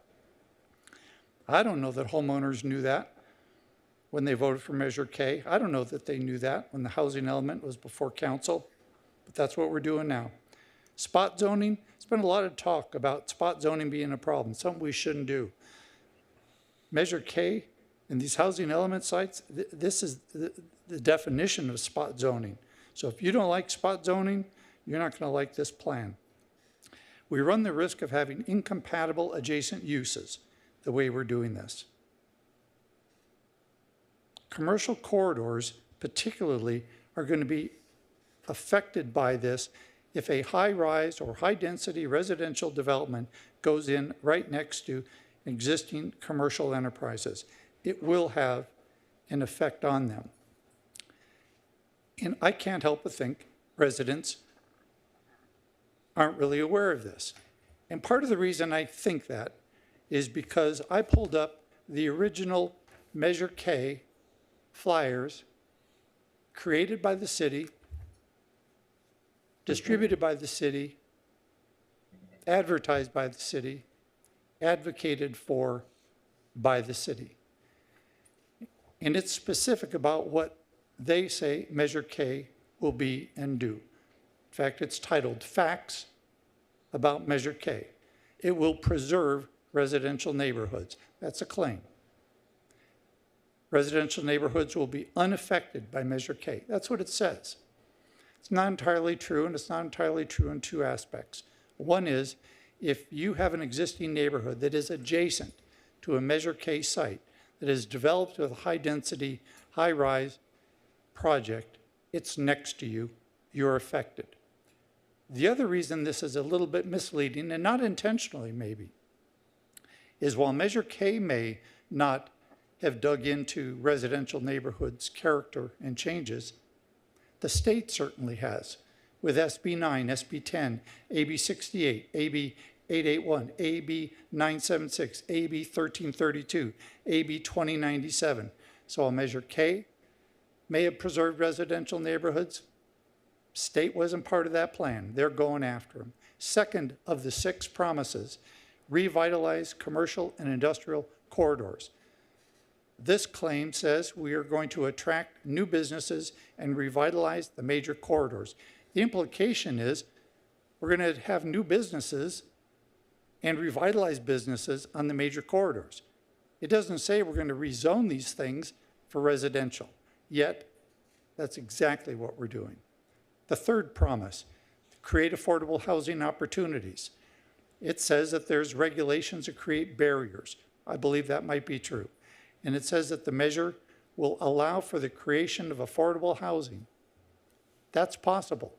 I don't know that homeowners knew that when they voted for Measure K. I don't know that they knew that when the housing element was before council, but that's what we're doing now. Spot zoning, there's been a lot of talk about spot zoning being a problem, something we shouldn't do. Measure K and these housing element sites, this is the definition of spot zoning. So if you don't like spot zoning, you're not going to like this plan. We run the risk of having incompatible adjacent uses the way we're doing this. Commercial corridors, particularly, are going to be affected by this if a high-rise or high-density residential development goes in right next to existing commercial enterprises. It will have an effect on them. And I can't help but think residents aren't really aware of this. And part of the reason I think that is because I pulled up the original Measure K flyers created by the city, distributed by the city, advertised by the city, advocated for by the city. And it's specific about what they say Measure K will be and do. In fact, it's titled Facts About Measure K. It will preserve residential neighborhoods. That's a claim. Residential neighborhoods will be unaffected by Measure K. That's what it says. It's not entirely true, and it's not entirely true in 2 aspects. One is, if you have an existing neighborhood that is adjacent to a Measure K site that is developed with a high-density, high-rise project, it's next to you, you're affected. The other reason this is a little bit misleading, and not intentionally maybe, is while Measure K may not have dug into residential neighborhoods' character and changes, the state certainly has, with SB 9, SB 10, AB 68, AB 881, AB 976, AB 1332, AB 2097. So while Measure K may have preserved residential neighborhoods, state wasn't part of that plan. They're going after them. Second of the 6 promises, revitalize commercial and industrial corridors. This claim says we are going to attract new businesses and revitalize the major corridors. The implication is we're going to have new businesses and revitalize businesses on the major corridors. It doesn't say we're going to rezone these things for residential, yet that's exactly what we're doing. The third promise, create affordable housing opportunities. It says that there's regulations that create barriers. I believe that might be true. And it says that the measure will allow for the creation of affordable housing That's possible.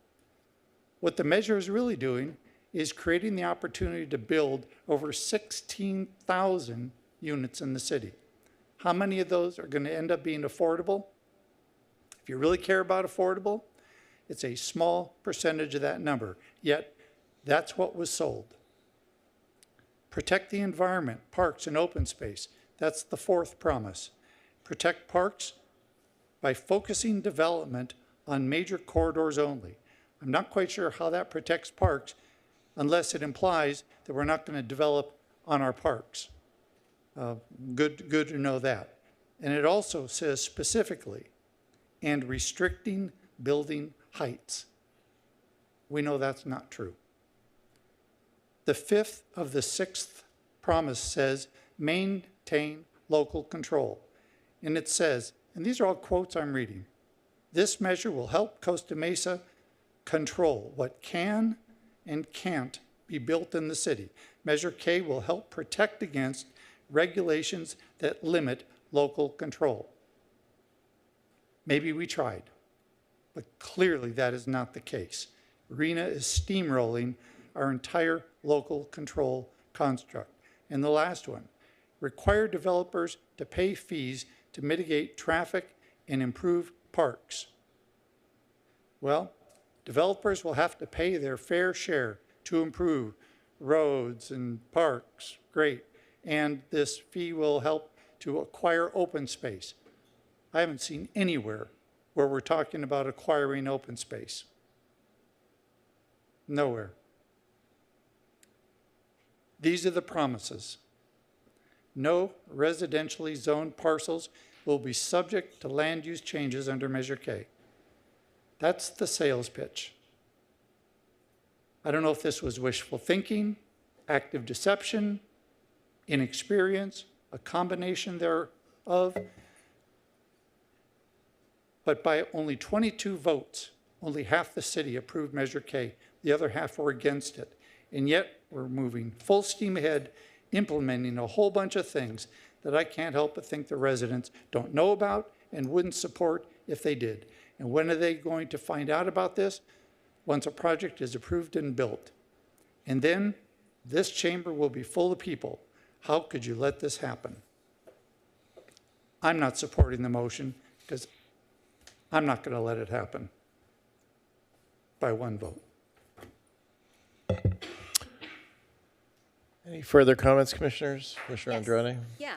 What the measure is really doing is creating the opportunity to build over 16,000 units in the city. How many of those are going to end up being affordable? If you really care about affordable, it's a small percentage of that number, yet that's what was sold. Protect the environment, parks, and open space. That's the fourth promise. Protect parks by focusing development on major corridors only. I'm not quite sure how that protects parks unless it implies that we're not going to develop on our parks. Good to know that. And it also says specifically, and restricting building heights. We know that's not true. The fifth of the sixth promise says, maintain local control. And it says, and these are all quotes I'm reading, this measure will help Costa Mesa control what can and can't be built in the city. Measure K will help protect against regulations that limit local control. Maybe we tried, but clearly that is not the case. RENA is steamrolling our entire local control construct. And the last one, require developers to pay fees to mitigate traffic and improve parks. Well, developers will have to pay their fair share to improve roads and parks, great. And this fee will help to acquire open space. I haven't seen anywhere where we're talking about acquiring open space. Nowhere. These are the promises. No residentially zoned parcels will be subject to land use changes under Measure K. That's the sales pitch. I don't know if this was wishful thinking, active deception, inexperience, a combination thereof, but by only 22 votes, only half the city approved Measure K. The other half were against it. And yet we're moving full steam ahead, implementing a whole bunch of things that I can't help but think the residents don't know about and wouldn't support if they did. And when are they going to find out about this? Once a project is approved and built. And then this chamber will be full of people. How could you let this happen? I'm not supporting the motion because I'm not going to let it happen by one vote. Any further comments, commissioners? Commissioner Andrade? Yeah.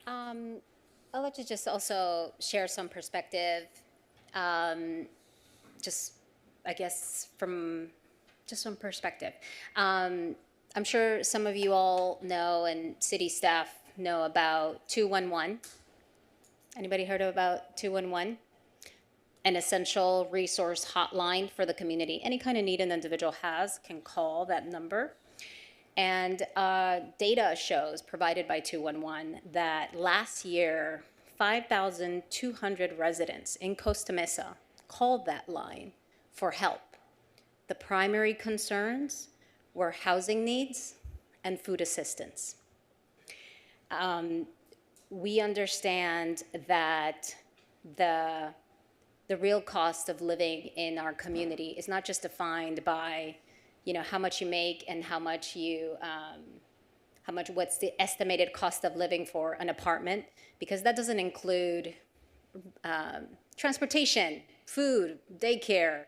I'd like to just also share some perspective, just, I guess, from just some perspective. I'm sure some of you all know and city staff know about 211. Anybody heard about 211? An essential resource hotline for the community. Any kind of need an individual has can call that number. And data shows provided by 211 that last year, 5,200 residents in Costa Mesa called that line for help. The primary concerns were housing needs and food assistance. We understand that the real cost of living in our community is not just defined by how much you make and what's the estimated cost of living for an apartment, because that doesn't include transportation, food, daycare,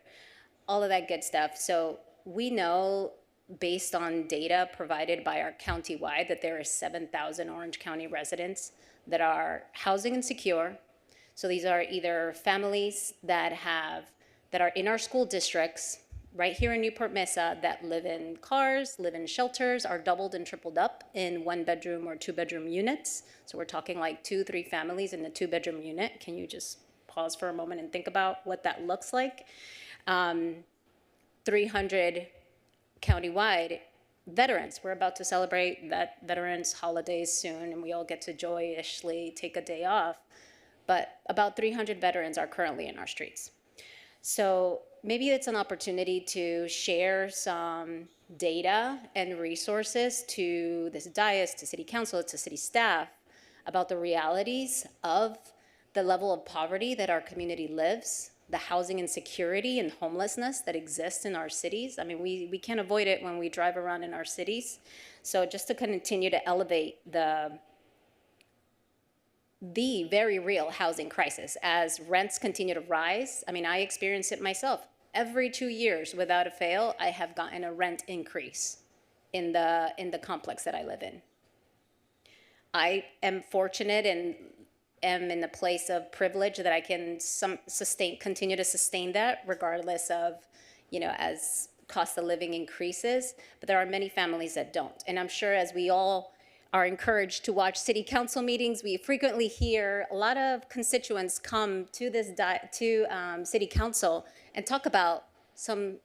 all of that good stuff. So we know, based on data provided by our county-wide, that there are 7,000 Orange County residents that are housing insecure. So these are either families that are in our school districts right here in Newport Mesa that live in cars, live in shelters, are doubled and tripled up in 1-bedroom or 2-bedroom units. So we're talking like 2-3 families in the 2-bedroom unit. Can you just pause for a moment and think about what that looks like? 300 countywide veterans. We're about to celebrate that Veterans holidays soon, and we all get to joyously take a day off. But about 300 veterans are currently in our streets. So maybe it's an opportunity to share some data and resources to this dais, to city council, to city staff about the realities of the level of poverty that our community lives the housing insecurity and homelessness that exists in our cities. I mean, we can't avoid it when we drive around in our cities. So just to continue to elevate the very real housing crisis as rents continue to rise. I mean, I experience it myself. Every 2 years, without a fail, I have gotten a rent increase in the complex that I live in. I am fortunate and am in a place of privilege that I can continue to sustain that regardless of, as cost of living increases. But there are many families that don't. And I'm sure as we all are encouraged to watch city council meetings, we frequently hear a lot of constituents come to city council and talk about some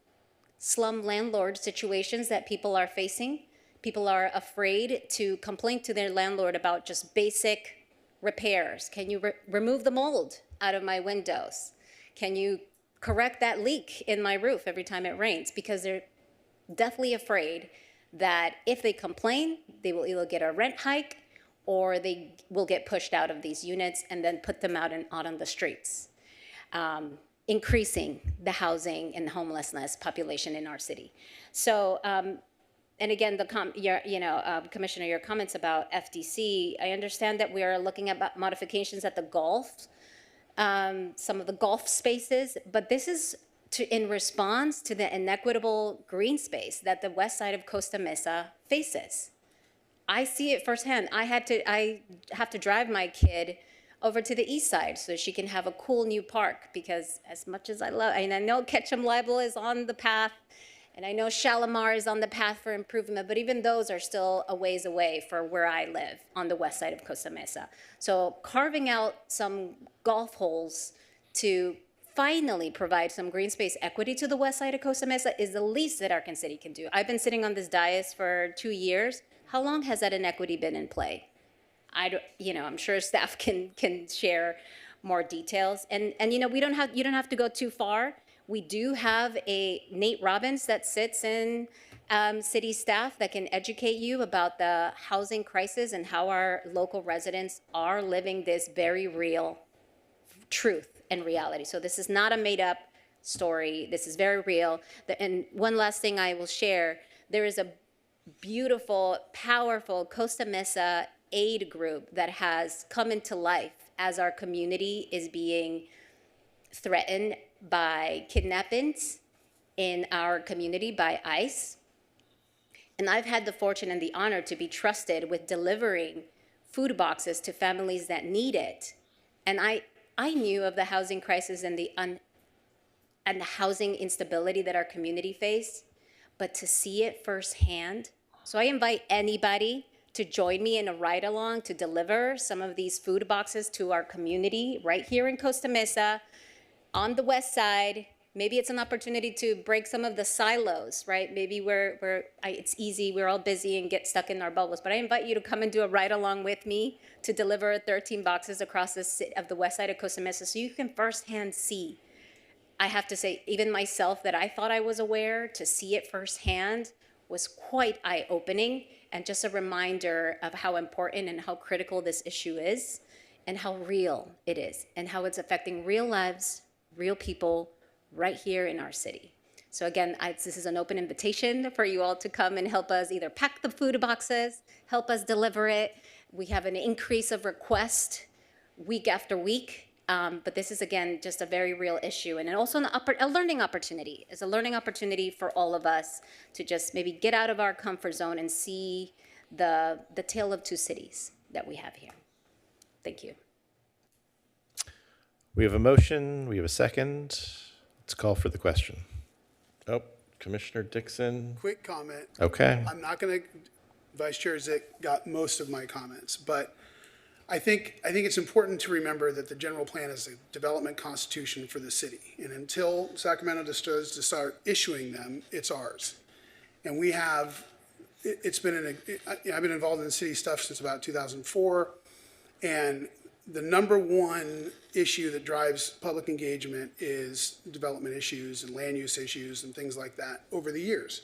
slum landlord situations that people are facing. People are afraid to complain to their landlord about just basic repairs. Can you remove the mold out of my windows? Can you correct that leak in my roof every time it rains? Because they're deathly afraid that if they complain, they will either get a rent hike or they will get pushed out of these units and then put them out on the streets, increasing the housing and homelessness population in our city. So, and again, Commissioner, your comments about FDC, I understand that we are looking at modifications at the golf, some of the golf spaces, but this is in response to the inequitable green space that the west side of Costa Mesa faces. I see it firsthand. I have to drive my kid over to the east side so she can have a cool new park, because as much as I know Ketchum Libel is on the path, and I know Shalimar is on the path for improvement, but even those are still a ways away for where I live on the west side of Costa Mesa. So carving out some golf holes to finally provide some green space equity to the west side of Costa Mesa is the least that Arkansas City can do. I've been sitting on this dais for 2 years. How long has that inequity been in play? I'm sure staff can share more details. And you don't have to go too far. We do have a Nate Robbins that sits in city staff that can educate you about the housing crisis and how our local residents are living this very real truth and reality. So this is not a made up story. This is very real. And one last thing I will share, there is a beautiful, powerful Costa Mesa aid group that has come into life as our community is being threatened by kidnappings in our community by ICE. And I've had the fortune and the honor to be trusted with delivering food boxes to families that need it. And I knew of the housing crisis and the housing instability that our community faced, but to see it firsthand. So I invite anybody to join me in a ride-along to deliver some of these food boxes to our community right here in Costa Mesa on the west side. Maybe it's an opportunity to break some of the silos, right? Maybe it's easy, we're all busy and get stuck in our bubbles, but I invite you to come and do a ride-along with me to deliver 13 boxes across the west side of Costa Mesa so you can firsthand see. I have to say, even myself that I thought I was aware, to see it firsthand was quite eye-opening, and just a reminder of how important and how critical this issue is and how real it is and how it's affecting real lives, real people right here in our city. So again, this is an open invitation for you all to come and help us either pack the food boxes, help us deliver it. We have an increase of requests week after week. But this is, again, just a very real issue, and also a learning opportunity. It's a learning opportunity for all of us to just maybe get out of our comfort zone and see the tale of two cities that we have here. Thank you. We have a motion. We have a second. Let's call for the question. Oh, Commissioner Dixon. Quick comment. Okay. I'm not going to, Vice Chair Zick got most of my comments, but I think it's important to remember that the general plan is a development constitution for the city. And until Sacramento decides to start issuing them, it's ours. And we have, I've been involved in city stuff since about 2004. And the number one issue that drives public engagement is development issues and land use issues and things like that over the years.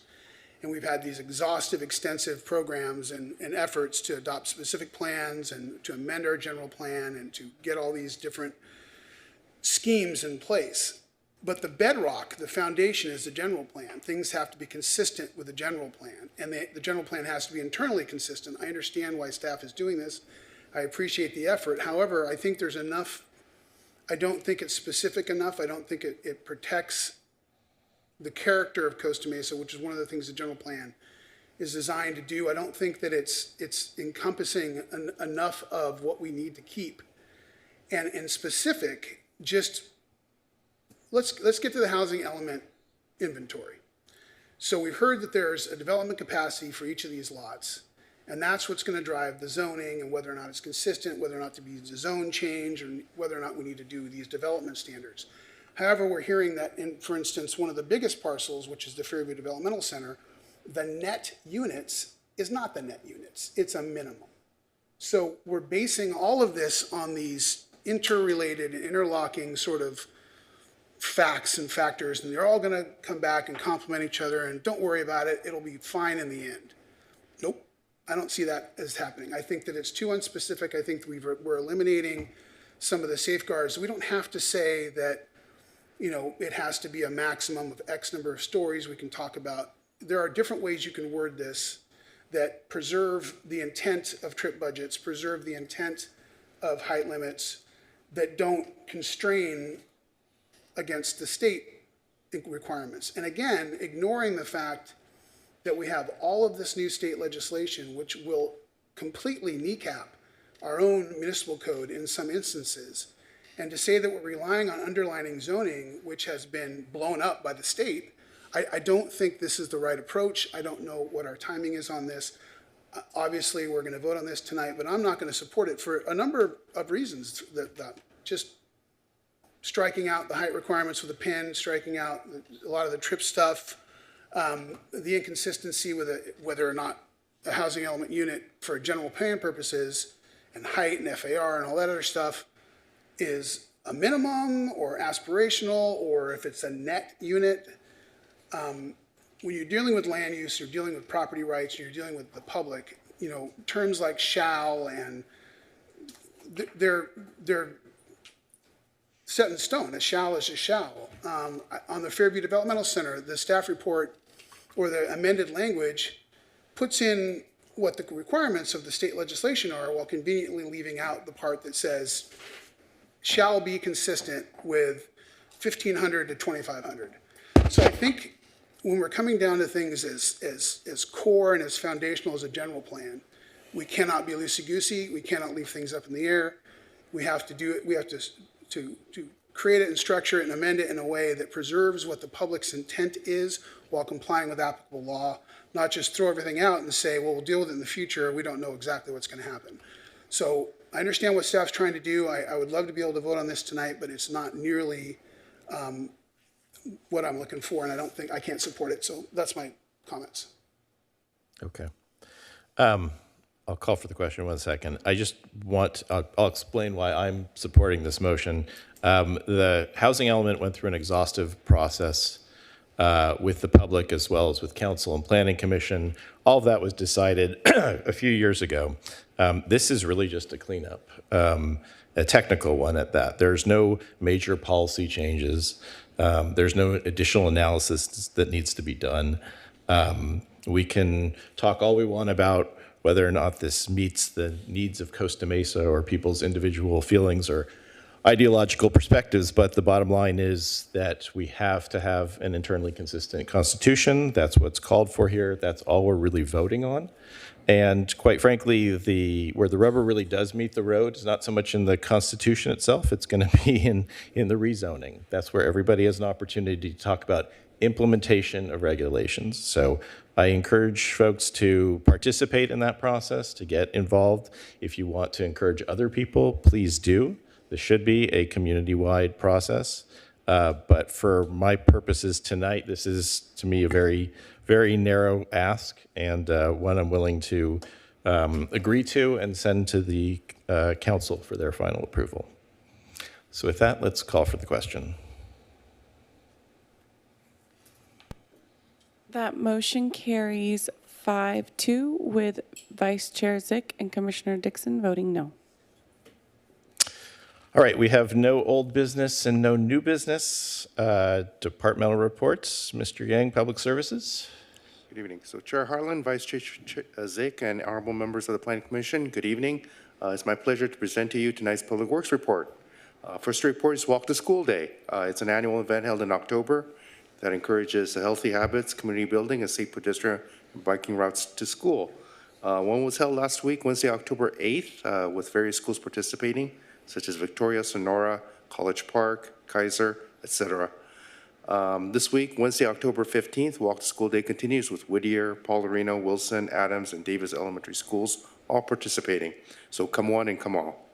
And we've had these exhaustive, extensive programs and efforts to adopt specific plans and to amend our general plan and to get all these different schemes in place. But the bedrock, the foundation is the general plan. Things have to be consistent with the general plan, and the general plan has to be internally consistent. I understand why staff is doing this. I appreciate the effort. However, I think there's enough, I don't think it's specific enough. I don't think it protects the character of Costa Mesa, which is one of the things the general plan is designed to do. I don't think that it's encompassing enough of what we need to keep. And in specific, just let's get to the housing element inventory. So we've heard that there's a development capacity for each of these lots, and that's what's going to drive the zoning and whether or not it's consistent, whether or not to be a zone change, or whether or not we need to do these development standards. However, we're hearing that in, for instance, one of the biggest parcels, which is the Fairview Developmental Center, the net units is not the net units, it's a minimum. So we're basing all of this on these interrelated and interlocking sort of facts and factors, and they're all going to come back and complement each other, and don't worry about it, it'll be fine in the end. Nope, I don't see that as happening. I think that it's too unspecific. I think we're eliminating some of the safeguards. We don't have to say that, you know, it has to be a maximum of X number of stories. We can talk about, there are different ways you can word this that preserve the intent of trip budgets, preserve the intent of height limits, that don't constrain against the state requirements. And again, ignoring the fact that we have all of this new state legislation, which will completely kneecap our own municipal code in some instances. And to say that we're relying on underlining zoning, which has been blown up by the state, I don't think this is the right approach. I don't know what our timing is on this. Obviously, we're going to vote on this tonight, but I'm not going to support it for a number of reasons. That just striking out the height requirements with a pin, striking out a lot of the trip stuff, the inconsistency with whether or not a housing element unit for general plan purposes and height and FAR and all that other stuff is a minimum or aspirational, or if it's a net unit. When you're dealing with land use, you're dealing with property rights, you're dealing with the public, you know, terms like shall and they're set in stone. A shall is a shall. On the Fairview Developmental Center, the staff report or the amended language puts in what the requirements of the state legislation are while conveniently leaving out the part that says shall be consistent with 1,500 to 2,500. So I think when we're coming down to things as core and as foundational as a general plan, we cannot be loosey-goosey. We cannot leave things up in the air. We have to do it. We have to create it and structure it and amend it in a way that preserves what the public's intent is while complying with applicable law, not just throw everything out and say, well, we'll deal with it in the future. We don't know exactly what's going to happen. So I understand what staff's trying to do. I would love to be able to vote on this tonight, but it's not nearly what I'm looking for, and I can't support it. So that's my comments. Okay. I'll call for the question in 1 second. I'll explain why I'm supporting this motion. The housing element went through an exhaustive process with the public as well as with council and planning commission. All of that was decided a few years ago. This is really just a cleanup, a technical one at that. There's no major policy changes. There's no additional analysis that needs to be done. We can talk all we want about whether or not this meets the needs of Costa Mesa or people's individual feelings or ideological perspectives, but the bottom line is that we have to have an internally consistent constitution. That's what's called for here. That's all we're really voting on. And quite frankly, where the rubber really does meet the road is not so much in the Constitution itself, it's going to be in the rezoning. That's where everybody has an opportunity to talk about implementation of regulations. So I encourage folks to participate in that process, to get involved. If you want to encourage other people, please do. This should be a community-wide process. But for my purposes tonight, this is, to me, a very, very narrow ask and one I'm willing to agree to and send to the council for their final approval. So with that, let's call for the question. That motion carries 5-2 with Vice Chair Zick and Commissioner Dixon voting no. All right, we have no old business and no new business. Departmental reports. Mr. Yang, Public Services. Good evening. So Chair Harlan, Vice Chair Zick, and honorable members of the Planning Commission, good evening. It's my pleasure to present to you tonight's Public Works report. First report is Walk to School Day. It's an annual event held in October that encourages healthy habits, community building, and safe pedestrian and biking routes to school. One was held last week, Wednesday, October 8th, with various schools participating, such as Victoria, Sonora, College Park, Kaiser, etc. This week, Wednesday, October 15th, Walk to School Day continues with Whittier, Paularino, Wilson, Adams, and Davis Elementary Schools all participating. So come one and come all.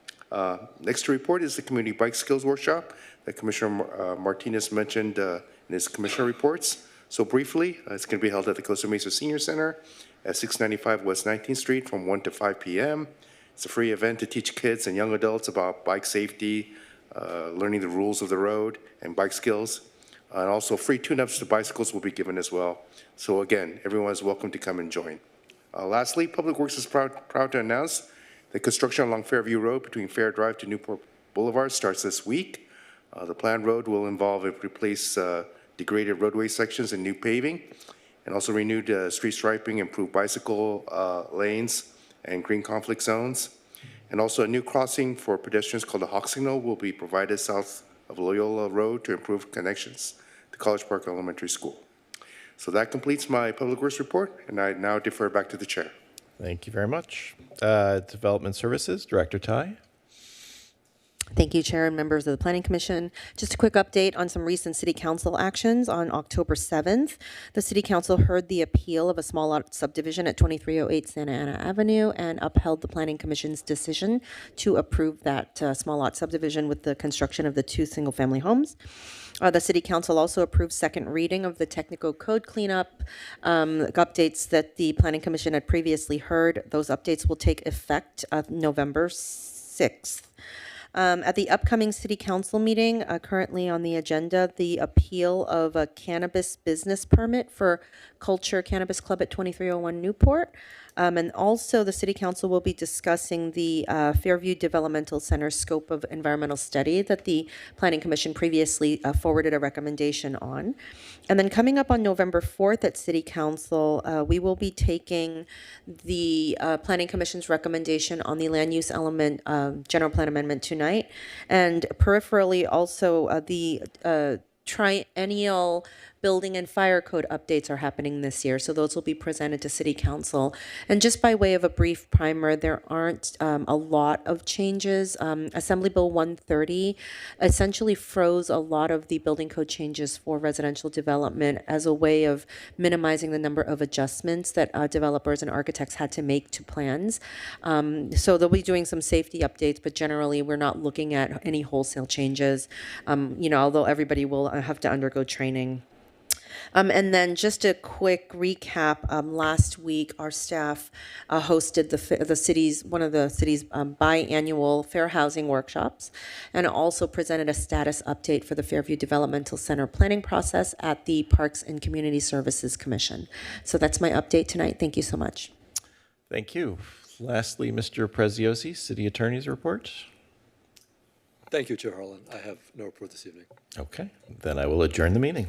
Next to report is the Community Bike Skills Workshop that Commissioner Martinez mentioned in his commissioner reports. So briefly, it's going to be held at the Costa Mesa Senior Center at 695 West 19th Street from 1 to 5 p.m. It's a free event to teach kids and young adults about bike safety, learning the rules of the road, and bike skills. And also free tune-ups to bicycles will be given as well. So again, everyone is welcome to come and join. Lastly, Public Works is proud to announce that construction along Fairview Road between Fair Drive to Newport Boulevard starts this week. The planned road will involve replace degraded roadway sections and new paving, and also renewed street striping, improved bicycle lanes, and green conflict zones. And also a new crossing for pedestrians called the Hawk Signal will be provided south of Loyola Road to improve connections to College Park Elementary School. So that completes my Public Works report, and I now defer back to the chair. Thank you very much. Development Services, Director Tai. Thank you, Chair and members of the Planning Commission. Just a quick update on some recent City Council actions. On October 7th, the City Council heard the appeal of a small lot subdivision at 2308 Santa Ana Avenue and upheld the Planning Commission's decision to approve that small lot subdivision with the construction of the 2 single-family homes. The City Council also approved second reading of the technical code cleanup updates that the Planning Commission had previously heard. Those updates will take effect November 6th. At the upcoming City Council meeting, currently on the agenda, the appeal of a cannabis business permit for Culture Cannabis Club at 2301 Newport. And also, the City Council will be discussing the Fairview Developmental Center scope of environmental study that the Planning Commission previously forwarded a recommendation on. And then coming up on November 4th at City Council, we will be taking the Planning Commission's recommendation on the land use element general plan amendment tonight. And peripherally also the triennial building and fire code updates are happening this year, so those will be presented to City Council. And just by way of a brief primer, there aren't a lot of changes. Assembly Bill 130 essentially froze a lot of the building code changes for residential development as a way of minimizing the number of adjustments that developers and architects had to make to plans. So they'll be doing some safety updates, but generally we're not looking at any wholesale changes, although everybody will have to undergo training. And then just a quick recap. Last week, our staff hosted one of the city's biannual fair housing workshops, and also presented a status update for the Fairview Developmental Center planning process at the Parks and Community Services Commission. So that's my update tonight. Thank you so much. Thank you. Lastly, Mr. Preziosi, City Attorney's report. Thank you, Chair Harlan. I have no report this evening. Okay, then I will adjourn the meeting.